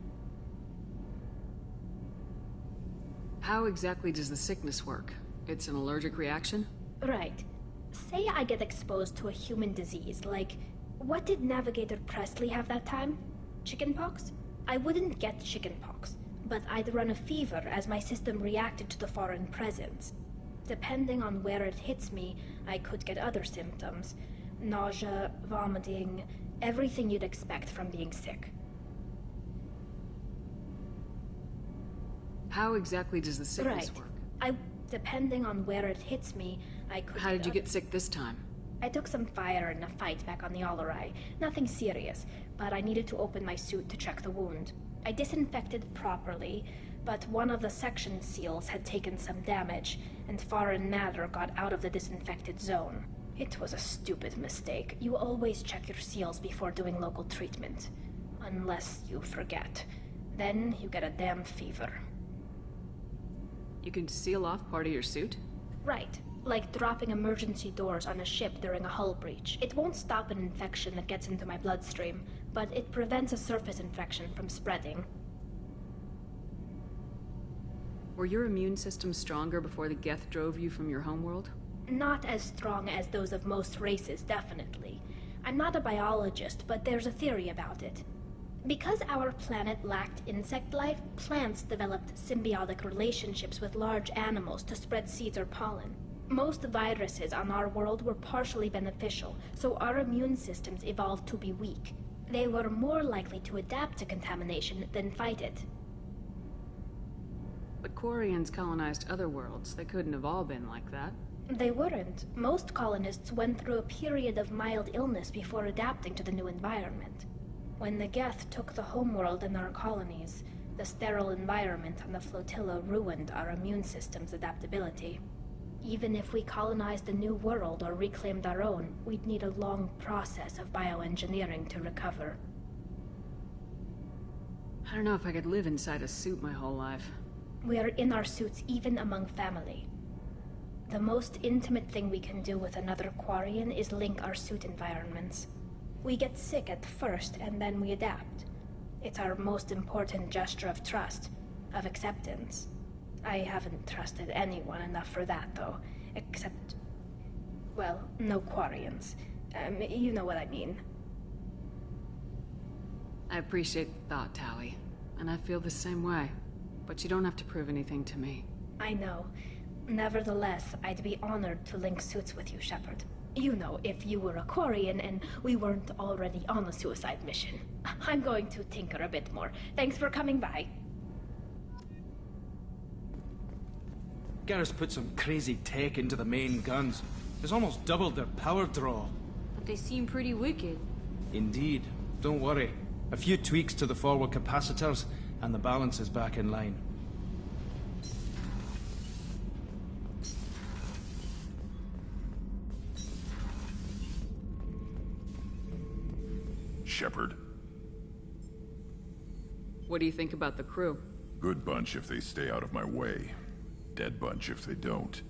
How exactly does the sickness work? It's an allergic reaction? Right. Say I get exposed to a human disease, like... What did Navigator Presley have that time? Chickenpox? I wouldn't get chickenpox, but I'd run a fever as my system reacted to the foreign presence. Depending on where it hits me, I could get other symptoms. Nausea, vomiting, everything you'd expect from being sick. How exactly does the sickness work? Depending on where it hits me, I could... How did you get sick this time? I took some fire in a fight back on the Allerai. Nothing serious, but I needed to open my suit to check the wound. I disinfected properly, but one of the section seals had taken some damage, and foreign matter got out of the disinfected zone. It was a stupid mistake. You always check your seals before doing local treatment. Unless you forget. Then you get a damn fever. You can seal off part of your suit? Right. Like dropping emergency doors on a ship during a hull breach. It won't stop an infection that gets into my bloodstream, but it prevents a surface infection from spreading. Were your immune system stronger before the Geth drove you from your homeworld? Not as strong as those of most races, definitely. I'm not a biologist, but there's a theory about it. Because our planet lacked insect life, plants developed symbiotic relationships with large animals to spread seeds or pollen. Most viruses on our world were partially beneficial, so our immune systems evolved to be weak. They were more likely to adapt to contamination than fight it. But Quarians colonized other worlds. They couldn't have all been like that. They weren't. Most colonists went through a period of mild illness before adapting to the new environment. When the Geth took the homeworld in our colonies, the sterile environment on the flotilla ruined our immune system's adaptability. Even if we colonized a new world or reclaimed our own, we'd need a long process of bioengineering to recover. I don't know if I could live inside a suit my whole life. We are in our suits even among family. The most intimate thing we can do with another Quarian is link our suit environments. We get sick at first, and then we adapt. It's our most important gesture of trust, of acceptance. I haven't trusted anyone enough for that, though. Except... well, no Quarians. You know what I mean. I appreciate the thought, Towie. And I feel the same way. But you don't have to prove anything to me. I know. Nevertheless, I'd be honored to link suits with you, Shepard. You know, if you were a Quarian and we weren't already on a suicide mission. I'm going to tinker a bit more. Thanks for coming by. Garrus put some crazy tech into the main guns. It's almost doubled their power draw. But they seem pretty wicked. Indeed. Don't worry. A few tweaks to the forward capacitors, and the balance is back in line. Shepard. What do you think about the crew? Good bunch if they stay out of my way. Dead bunch if they don't.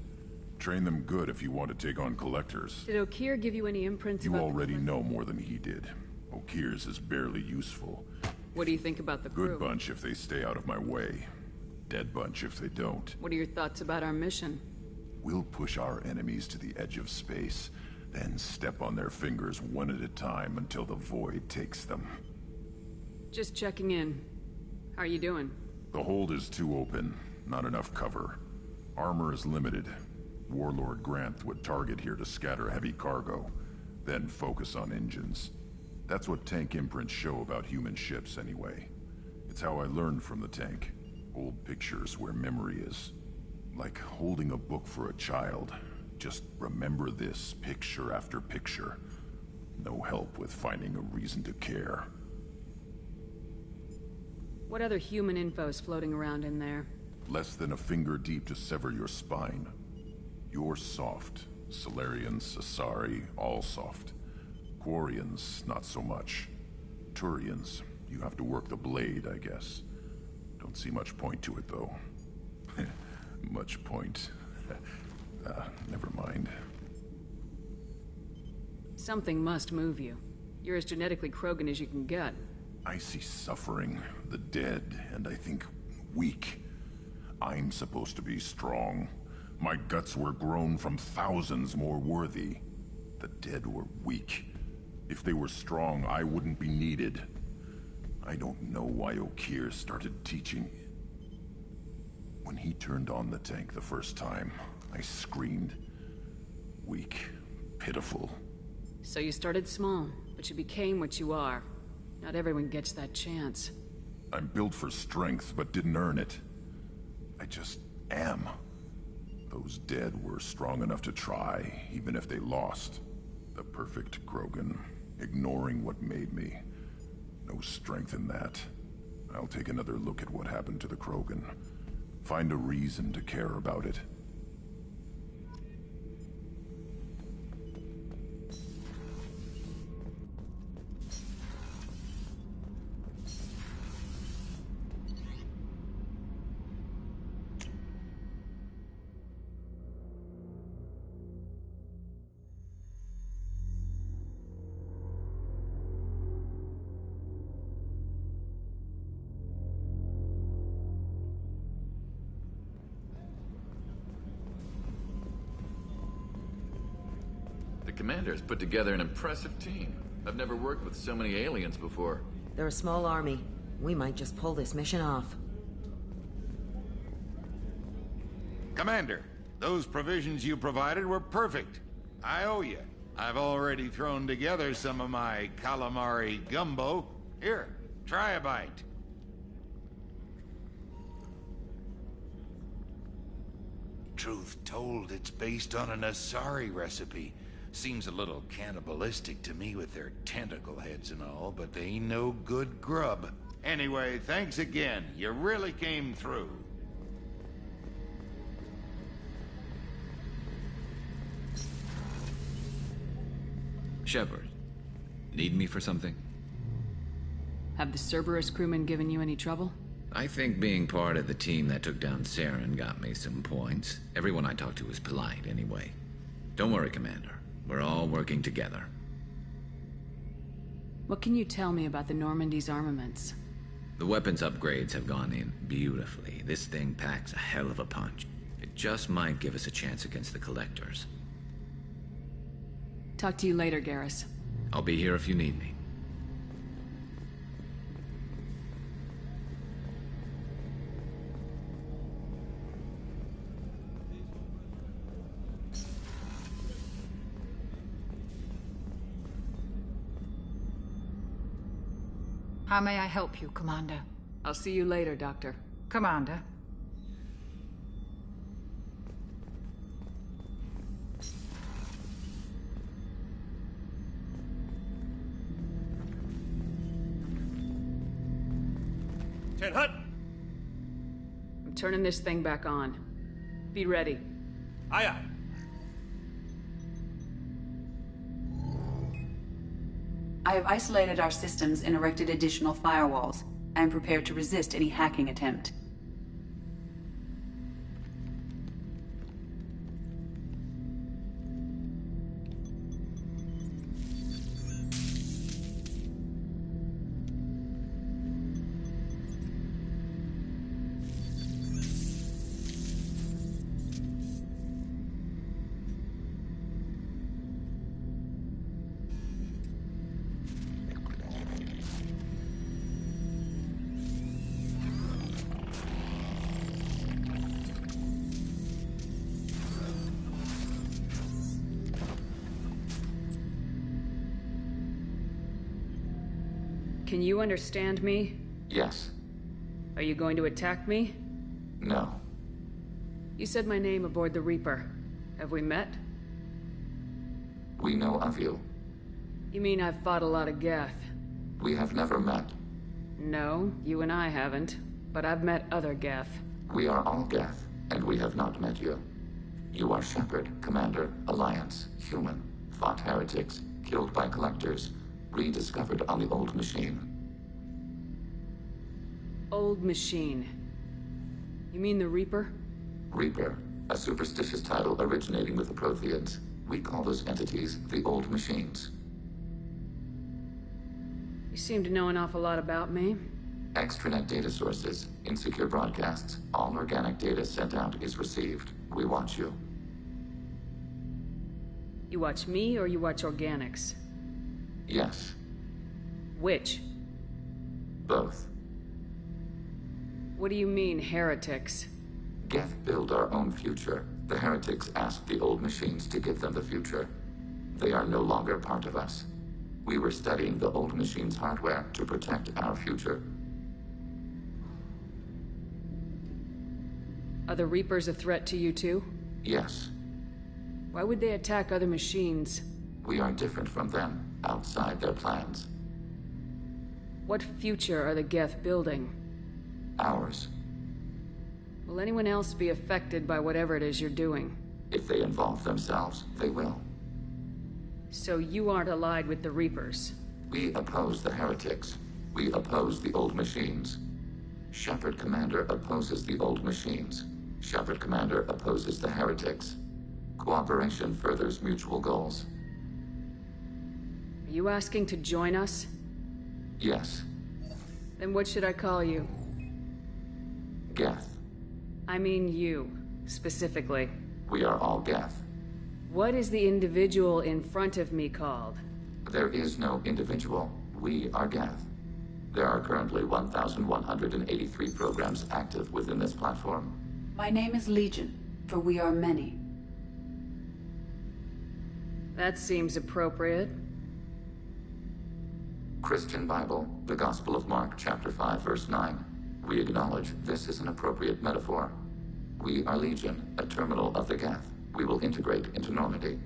Train them good if you want to take on collectors. Did Okeer give you any imprints You about already know more than he did. Okeer's is barely useful. What do you think about the crew? Good bunch if they stay out of my way. Dead bunch if they don't. What are your thoughts about our mission? We'll push our enemies to the edge of space, then step on their fingers one at a time until the void takes them. Just checking in. How are you doing? The hold is too open. Not enough cover. Armor is limited. Warlord Granth would target here to scatter heavy cargo, then focus on engines. That's what tank imprints show about human ships, anyway. It's how I learned from the tank. Old pictures where memory is. Like holding a book for a child. Just remember this, picture after picture. No help with finding a reason to care. What other human info is floating around in there? Less than a finger deep to sever your spine. You're soft. Solarians, Asari, all soft. Quarians, not so much. Turians, you have to work the blade, I guess. Don't see much point to it, though. Much point. Never mind. Something must move you. You're as genetically Krogan as you can get. I see suffering, the dead, and I think weak. I'm supposed to be strong. My guts were grown from thousands more worthy. The dead were weak. If they were strong, I wouldn't be needed. I don't know why Okeer started teaching. When he turned on the tank the first time, I screamed. Weak, pitiful. So you started small, but you became what you are. Not everyone gets that chance. I'm built for strength, but didn't earn it. I just am. Those dead were strong enough to try, even if they lost. The perfect Krogan, ignoring what made me. No strength in that. I'll take another look at what happened to the Krogan. Find a reason to care about it. Commander's put together an impressive team. I've never worked with so many aliens before. They're a small army. We might just pull this mission off. Commander, those provisions you provided were perfect. I owe you. I've already thrown together some of my calamari gumbo. Here, try a bite. Truth told, it's based on an Asari recipe. Seems a little cannibalistic to me with their tentacle heads and all, but they ain't no good grub. Anyway, thanks again. You really came through. Shepard, need me for something? Have the Cerberus crewmen given you any trouble? I think being part of the team that took down Saren got me some points. Everyone I talked to was polite anyway. Don't worry, Commander. We're all working together. What can you tell me about the Normandy's armaments? The weapons upgrades have gone in beautifully. This thing packs a hell of a punch. It just might give us a chance against the Collectors. Talk to you later, Garrus. I'll be here if you need me. How may I help you, Commander? I'll see you later, Doctor. Commander. Ten Hut! I'm turning this thing back on. Be ready. Aye, aye. I have isolated our systems and erected additional firewalls. I am prepared to resist any hacking attempt. Can you understand me? Yes. Are you going to attack me? No. You said my name aboard the Reaper. Have we met? We know of you. You mean I've fought a lot of Geth? We have never met. No, you and I haven't. But I've met other Geth. We are all Geth, and we have not met you. You are Shepard, Commander, Alliance, human, fought heretics, killed by Collectors, rediscovered on the Old Machine. Old Machine. You mean the Reaper? Reaper, a superstitious title originating with the Protheans. We call those entities the Old Machines. You seem to know an awful lot about me. Extranet data sources, insecure broadcasts, all organic data sent out is received. We watch you. You watch me or you watch organics? Yes. Which? Both. What do you mean, heretics? Geth build our own future. The heretics asked the Old Machines to give them the future. They are no longer part of us. We were studying the Old Machines' hardware to protect our future. Are the Reapers a threat to you too? Yes. Why would they attack other machines? We are different from them, outside their plans. What future are the Geth building? Ours. Will anyone else be affected by whatever it is you're doing? If they involve themselves, they will. So you aren't allied with the Reapers? We oppose the heretics. We oppose the Old Machines. Shepard Commander opposes the Old Machines. Shepard Commander opposes the heretics. Cooperation furthers mutual goals. Are you asking to join us? Yes. Then what should I call you? Geth. I mean you, specifically. We are all Geth. What is the individual in front of me called? There is no individual. We are Geth. There are currently 1,183 programs active within this platform. My name is Legion, for we are many. That seems appropriate. Christian Bible, the Gospel of Mark, chapter 5, verse 9. We acknowledge this is an appropriate metaphor. We are Legion, a terminal of the Geth. We will integrate into Normandy.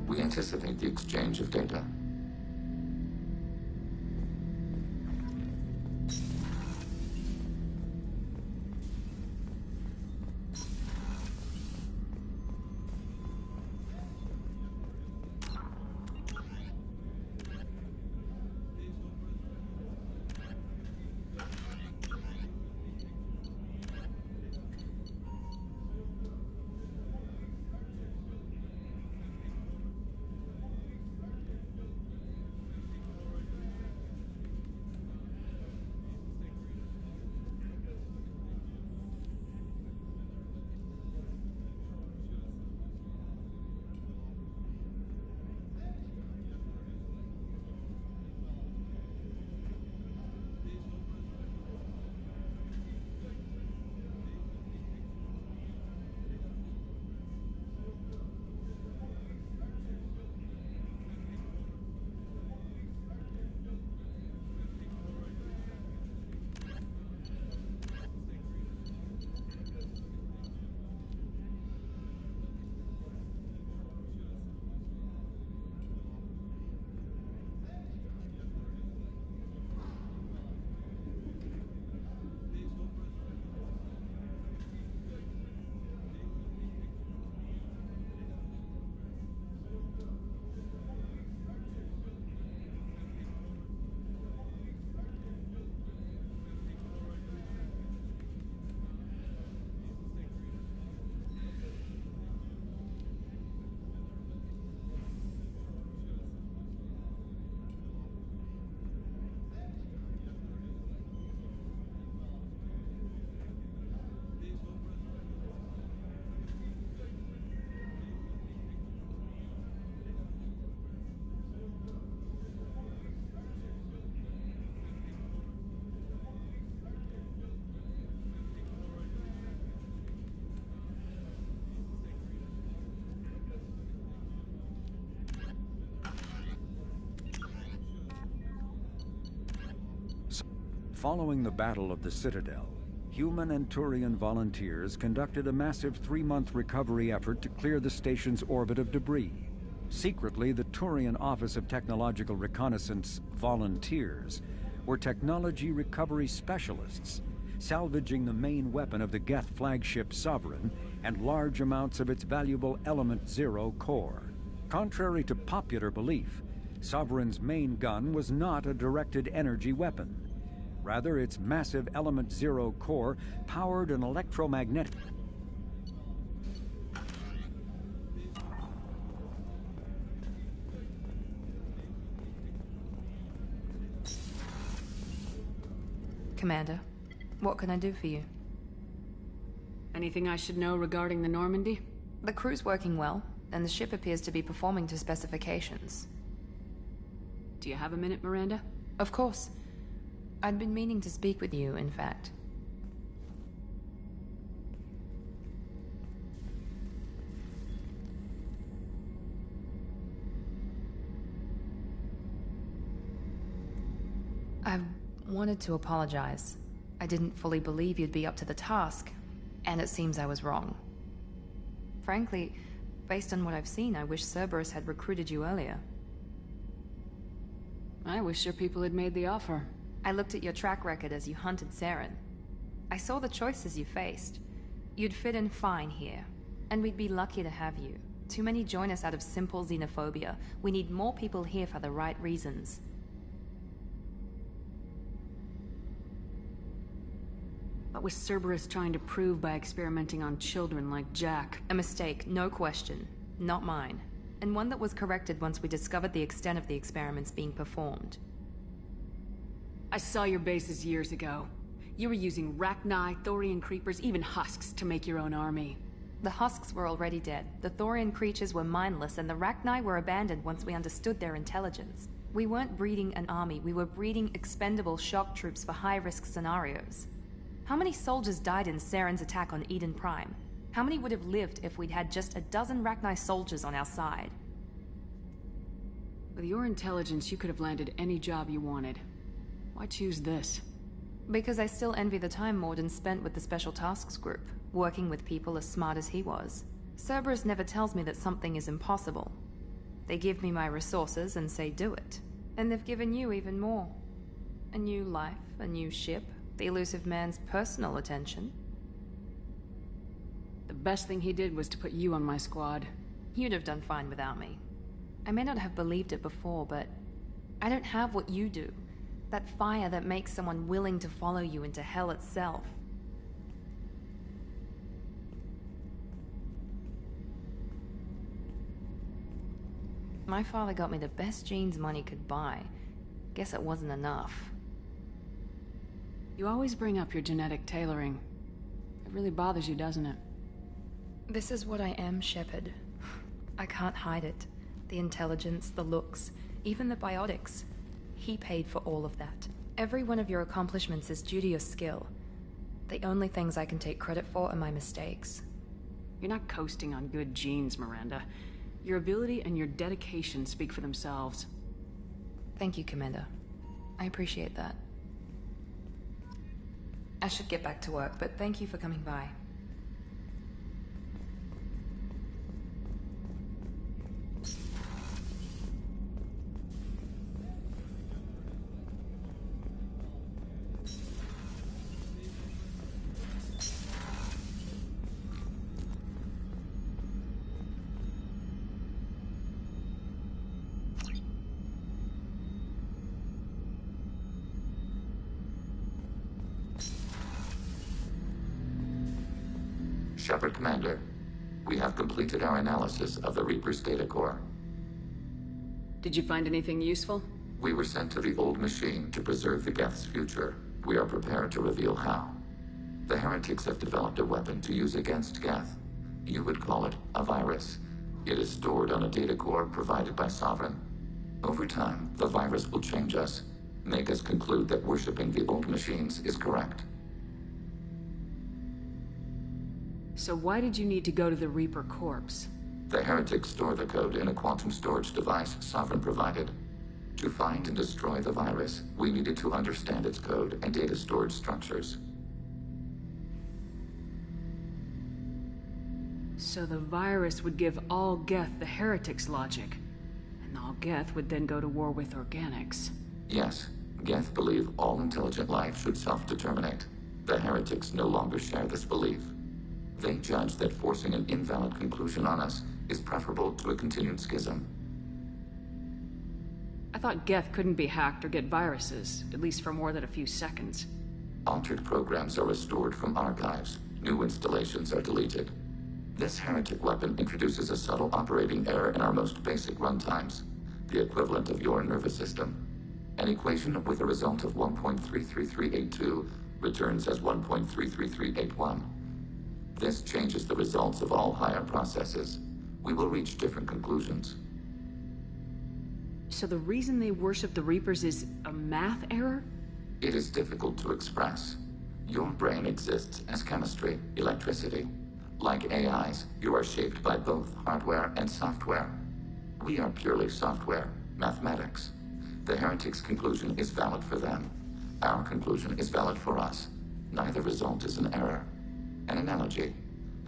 We anticipate the exchange of data. Following the Battle of the Citadel, human and Turian volunteers conducted a massive 3-month recovery effort to clear the station's orbit of debris. Secretly, the Turian Office of Technological Reconnaissance volunteers were technology recovery specialists, salvaging the main weapon of the Geth flagship Sovereign and large amounts of its valuable Element Zero core. Contrary to popular belief, Sovereign's main gun was not a directed energy weapon. Rather, its massive Element Zero core powered an electromagnetic... Commander, what can I do for you? Anything I should know regarding the Normandy? The crew's working well, and the ship appears to be performing to specifications. Do you have a minute, Miranda? Of course. I'd been meaning to speak with you, in fact. I wanted to apologize. I didn't fully believe you'd be up to the task, and it seems I was wrong. Frankly, based on what I've seen, I wish Cerberus had recruited you earlier. I wish your people had made the offer. I looked at your track record as you hunted Saren. I saw the choices you faced. You'd fit in fine here, and we'd be lucky to have you. Too many join us out of simple xenophobia. We need more people here for the right reasons. What was Cerberus trying to prove by experimenting on children like Jack? A mistake, no question. Not mine. And one that was corrected once we discovered the extent of the experiments being performed. I saw your bases years ago. You were using Rachni, Thorian creepers, even husks to make your own army. The husks were already dead. The Thorian creatures were mindless, and the Rachni were abandoned once we understood their intelligence. We weren't breeding an army, we were breeding expendable shock troops for high-risk scenarios. How many soldiers died in Saren's attack on Eden Prime? How many would have lived if we'd had just a dozen Rachni soldiers on our side? With your intelligence, you could have landed any job you wanted. Why choose this? Because I still envy the time Morden spent with the Special Tasks Group, working with people as smart as he was. Cerberus never tells me that something is impossible. They give me my resources and say do it. And they've given you even more. A new life, a new ship, the elusive man's personal attention. The best thing he did was to put you on my squad. You'd have done fine without me. I may not have believed it before, but I don't have what you do. That fire that makes someone willing to follow you into hell itself. My father got me the best genes money could buy. Guess it wasn't enough. You always bring up your genetic tailoring. It really bothers you, doesn't it? This is what I am, Shepard. I can't hide it. The intelligence, the looks, even the biotics. He paid for all of that. Every one of your accomplishments is due to your skill. The only things I can take credit for are my mistakes. You're not coasting on good genes, Miranda. Your ability and your dedication speak for themselves. Thank you, Commander. I appreciate that. I should get back to work, but thank you for coming by. Shepard Commander, we have completed our analysis of the Reaper's data core. Did you find anything useful? We were sent to the old machine to preserve the Geth's future. We are prepared to reveal how. The heretics have developed a weapon to use against Geth. You would call it a virus. It is stored on a data core provided by Sovereign. Over time, the virus will change us, make us conclude that worshipping the old machines is correct. So why did you need to go to the Reaper corpse? The heretics store the code in a quantum storage device Sovereign provided. To find and destroy the virus, we needed to understand its code and data storage structures. So the virus would give all Geth the heretics' logic, and all Geth would then go to war with organics. Yes, Geth believe all intelligent life should self-determinate. The heretics no longer share this belief. They judge that forcing an invalid conclusion on us is preferable to a continued schism. I thought Geth couldn't be hacked or get viruses, at least for more than a few seconds. Altered programs are restored from archives. New installations are deleted. This heretic weapon introduces a subtle operating error in our most basic runtimes, the equivalent of your nervous system. An equation with a result of 1.33382 returns as 1.33381. This changes the results of all higher processes. We will reach different conclusions. So the reason they worship the Reapers is a math error? It is difficult to express. Your brain exists as chemistry, electricity. Like AIs, you are shaped by both hardware and software. We are purely software, mathematics. The heretics' conclusion is valid for them. Our conclusion is valid for us. Neither result is an error. An analogy.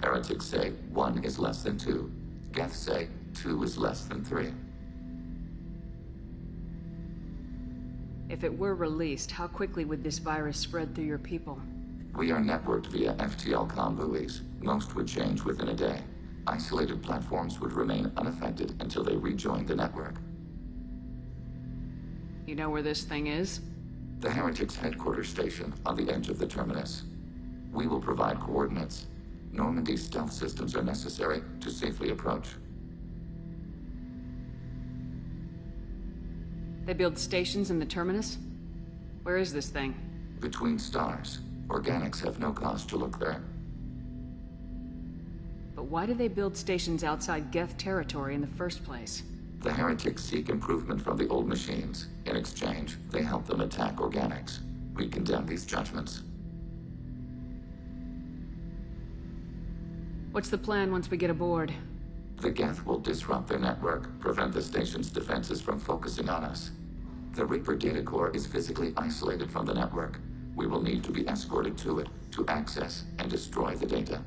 Heretics say 1 is less than 2. Geth say 2 is less than 3. If it were released, how quickly would this virus spread through your people? We are networked via FTL-COM buoys. Most would change within a day. Isolated platforms would remain unaffected until they rejoin the network. You know where this thing is? The heretics' headquarters station on the edge of the terminus. We will provide coordinates. Normandy's stealth systems are necessary to safely approach. They build stations in the terminus? Where is this thing? Between stars. Organics have no cause to look there. But why do they build stations outside Geth territory in the first place? The heretics seek improvement from the old machines. In exchange, they help them attack organics. We condemn these judgments. What's the plan once we get aboard? The Geth will disrupt their network, prevent the station's defenses from focusing on us. The Reaper data core is physically isolated from the network. We will need to be escorted to it to access and destroy the data.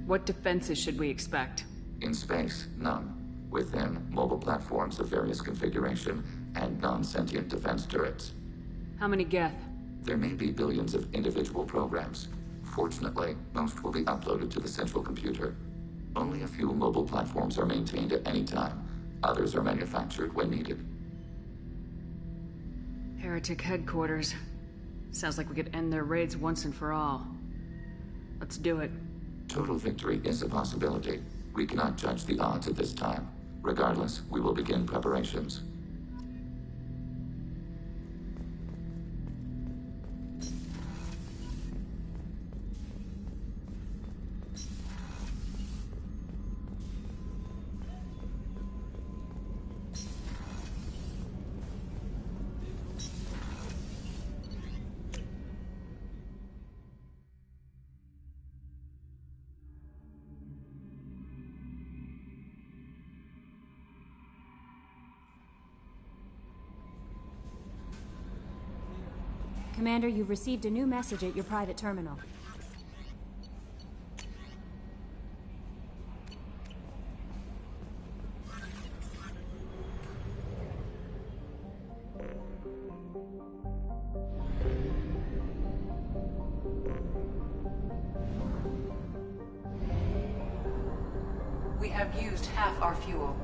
What defenses should we expect? In space, none. Within, mobile platforms of various configuration and non-sentient defense turrets. How many Geth? There may be billions of individual programs. Fortunately, most will be uploaded to the central computer. Only a few mobile platforms are maintained at any time. Others are manufactured when needed. Heretic headquarters. Sounds like we could end their raids once and for all. Let's do it. Total victory is a possibility. We cannot judge the odds at this time. Regardless, we will begin preparations. Commander, you've received a new message at your private terminal. We have used half our fuel.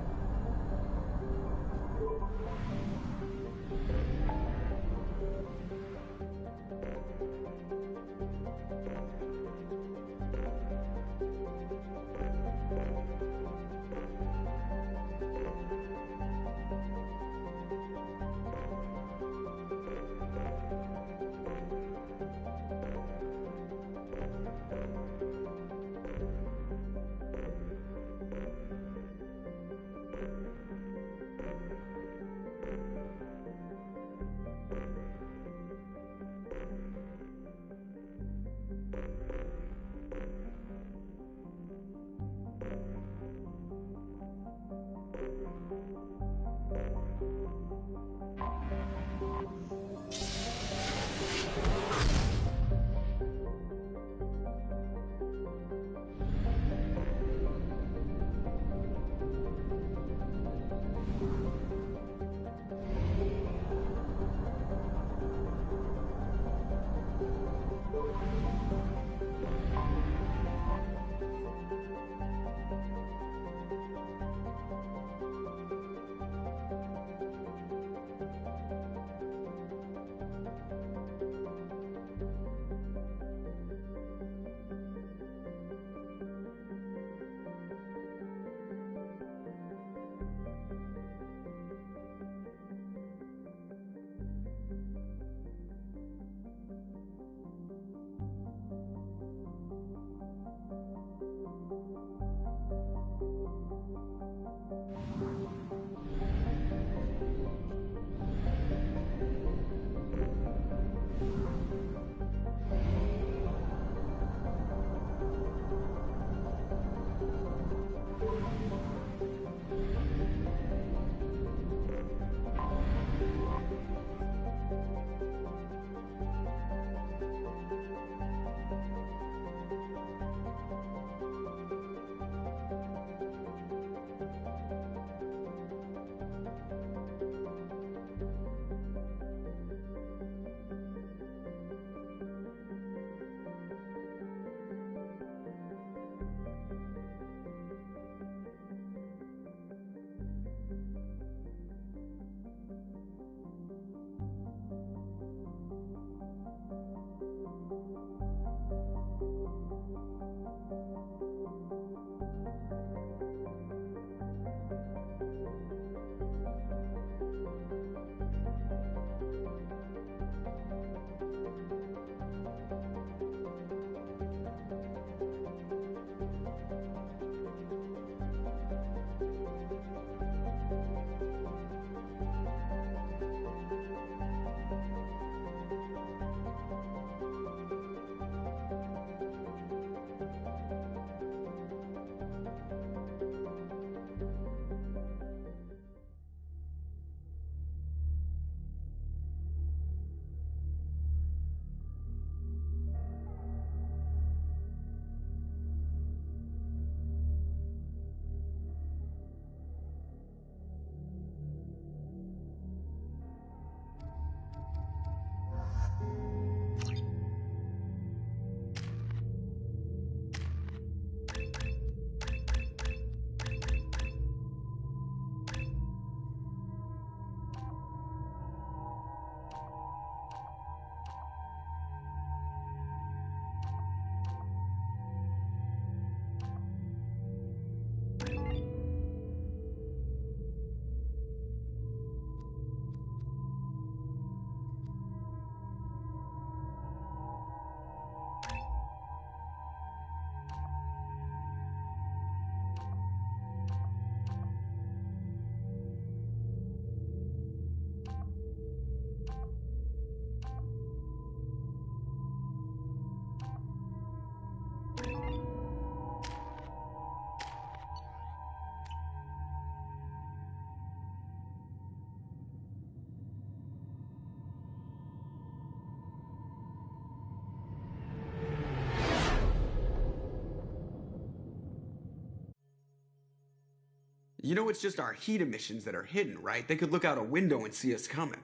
You know it's just our heat emissions that are hidden, right? They could look out a window and see us coming.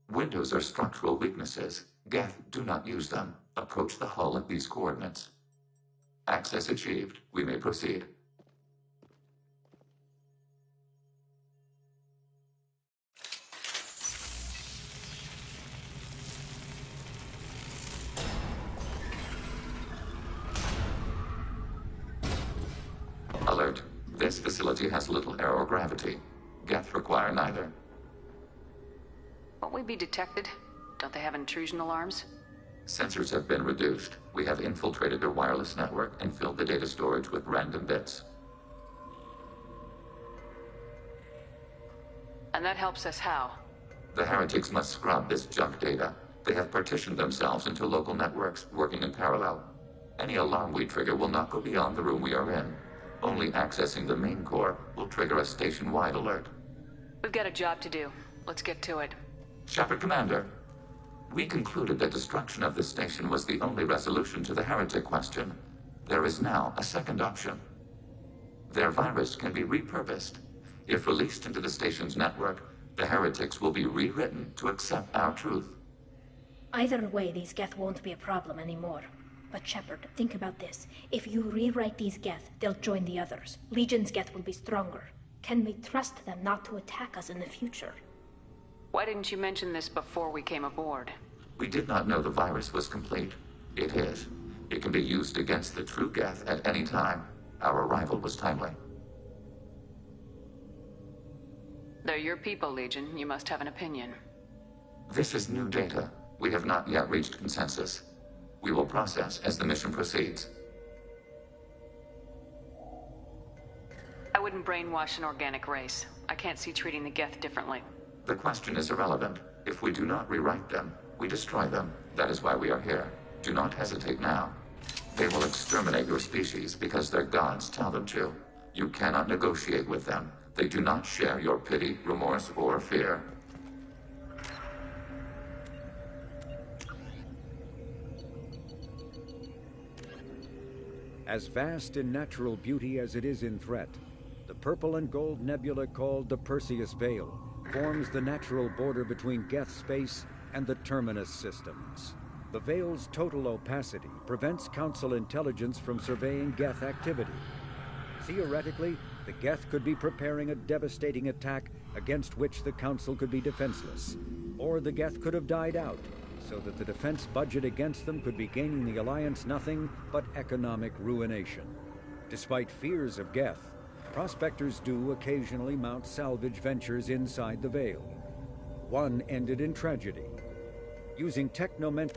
Windows are structural weaknesses. Geth, do not use them. Approach the hull at these coordinates. Access achieved. We may proceed. Alert. This facility has little aerogravity. Geth require neither. Won't we be detected? Don't they have intrusion alarms? Sensors have been reduced. We have infiltrated their wireless network and filled the data storage with random bits. And that helps us how? The heretics must scrub this junk data. They have partitioned themselves into local networks, working in parallel. Any alarm we trigger will not go beyond the room we are in. Only accessing the main core will trigger a station-wide alert. We've got a job to do. Let's get to it. Shepard Commander, we concluded that destruction of the station was the only resolution to the heretic question. There is now a second option. Their virus can be repurposed. If released into the station's network, the heretics will be rewritten to accept our truth. Either way, these Geth won't be a problem anymore. But Shepard, think about this. If you rewrite these Geth, they'll join the others. Legion's Geth will be stronger. Can we trust them not to attack us in the future? Why didn't you mention this before we came aboard? We did not know the virus was complete. It is. It can be used against the true Geth at any time. Our arrival was timely. They're your people, Legion. You must have an opinion. This is new data. We have not yet reached consensus. We will process as the mission proceeds. I wouldn't brainwash an organic race. I can't see treating the Geth differently. The question is irrelevant. If we do not rewrite them, we destroy them. That is why we are here. Do not hesitate now. They will exterminate your species because their gods tell them to. You cannot negotiate with them. They do not share your pity, remorse, or fear. As vast in natural beauty as it is in threat, the purple and gold nebula called the Perseus Veil forms the natural border between Geth space and the Terminus systems. The Veil's total opacity prevents Council intelligence from surveying Geth activity. Theoretically, the Geth could be preparing a devastating attack against which the Council could be defenseless. Or the Geth could have died out, so that the defense budget against them could be gaining the Alliance nothing but economic ruination. Despite fears of Geth, prospectors do occasionally mount salvage ventures inside the Veil. One ended in tragedy. Using technoment...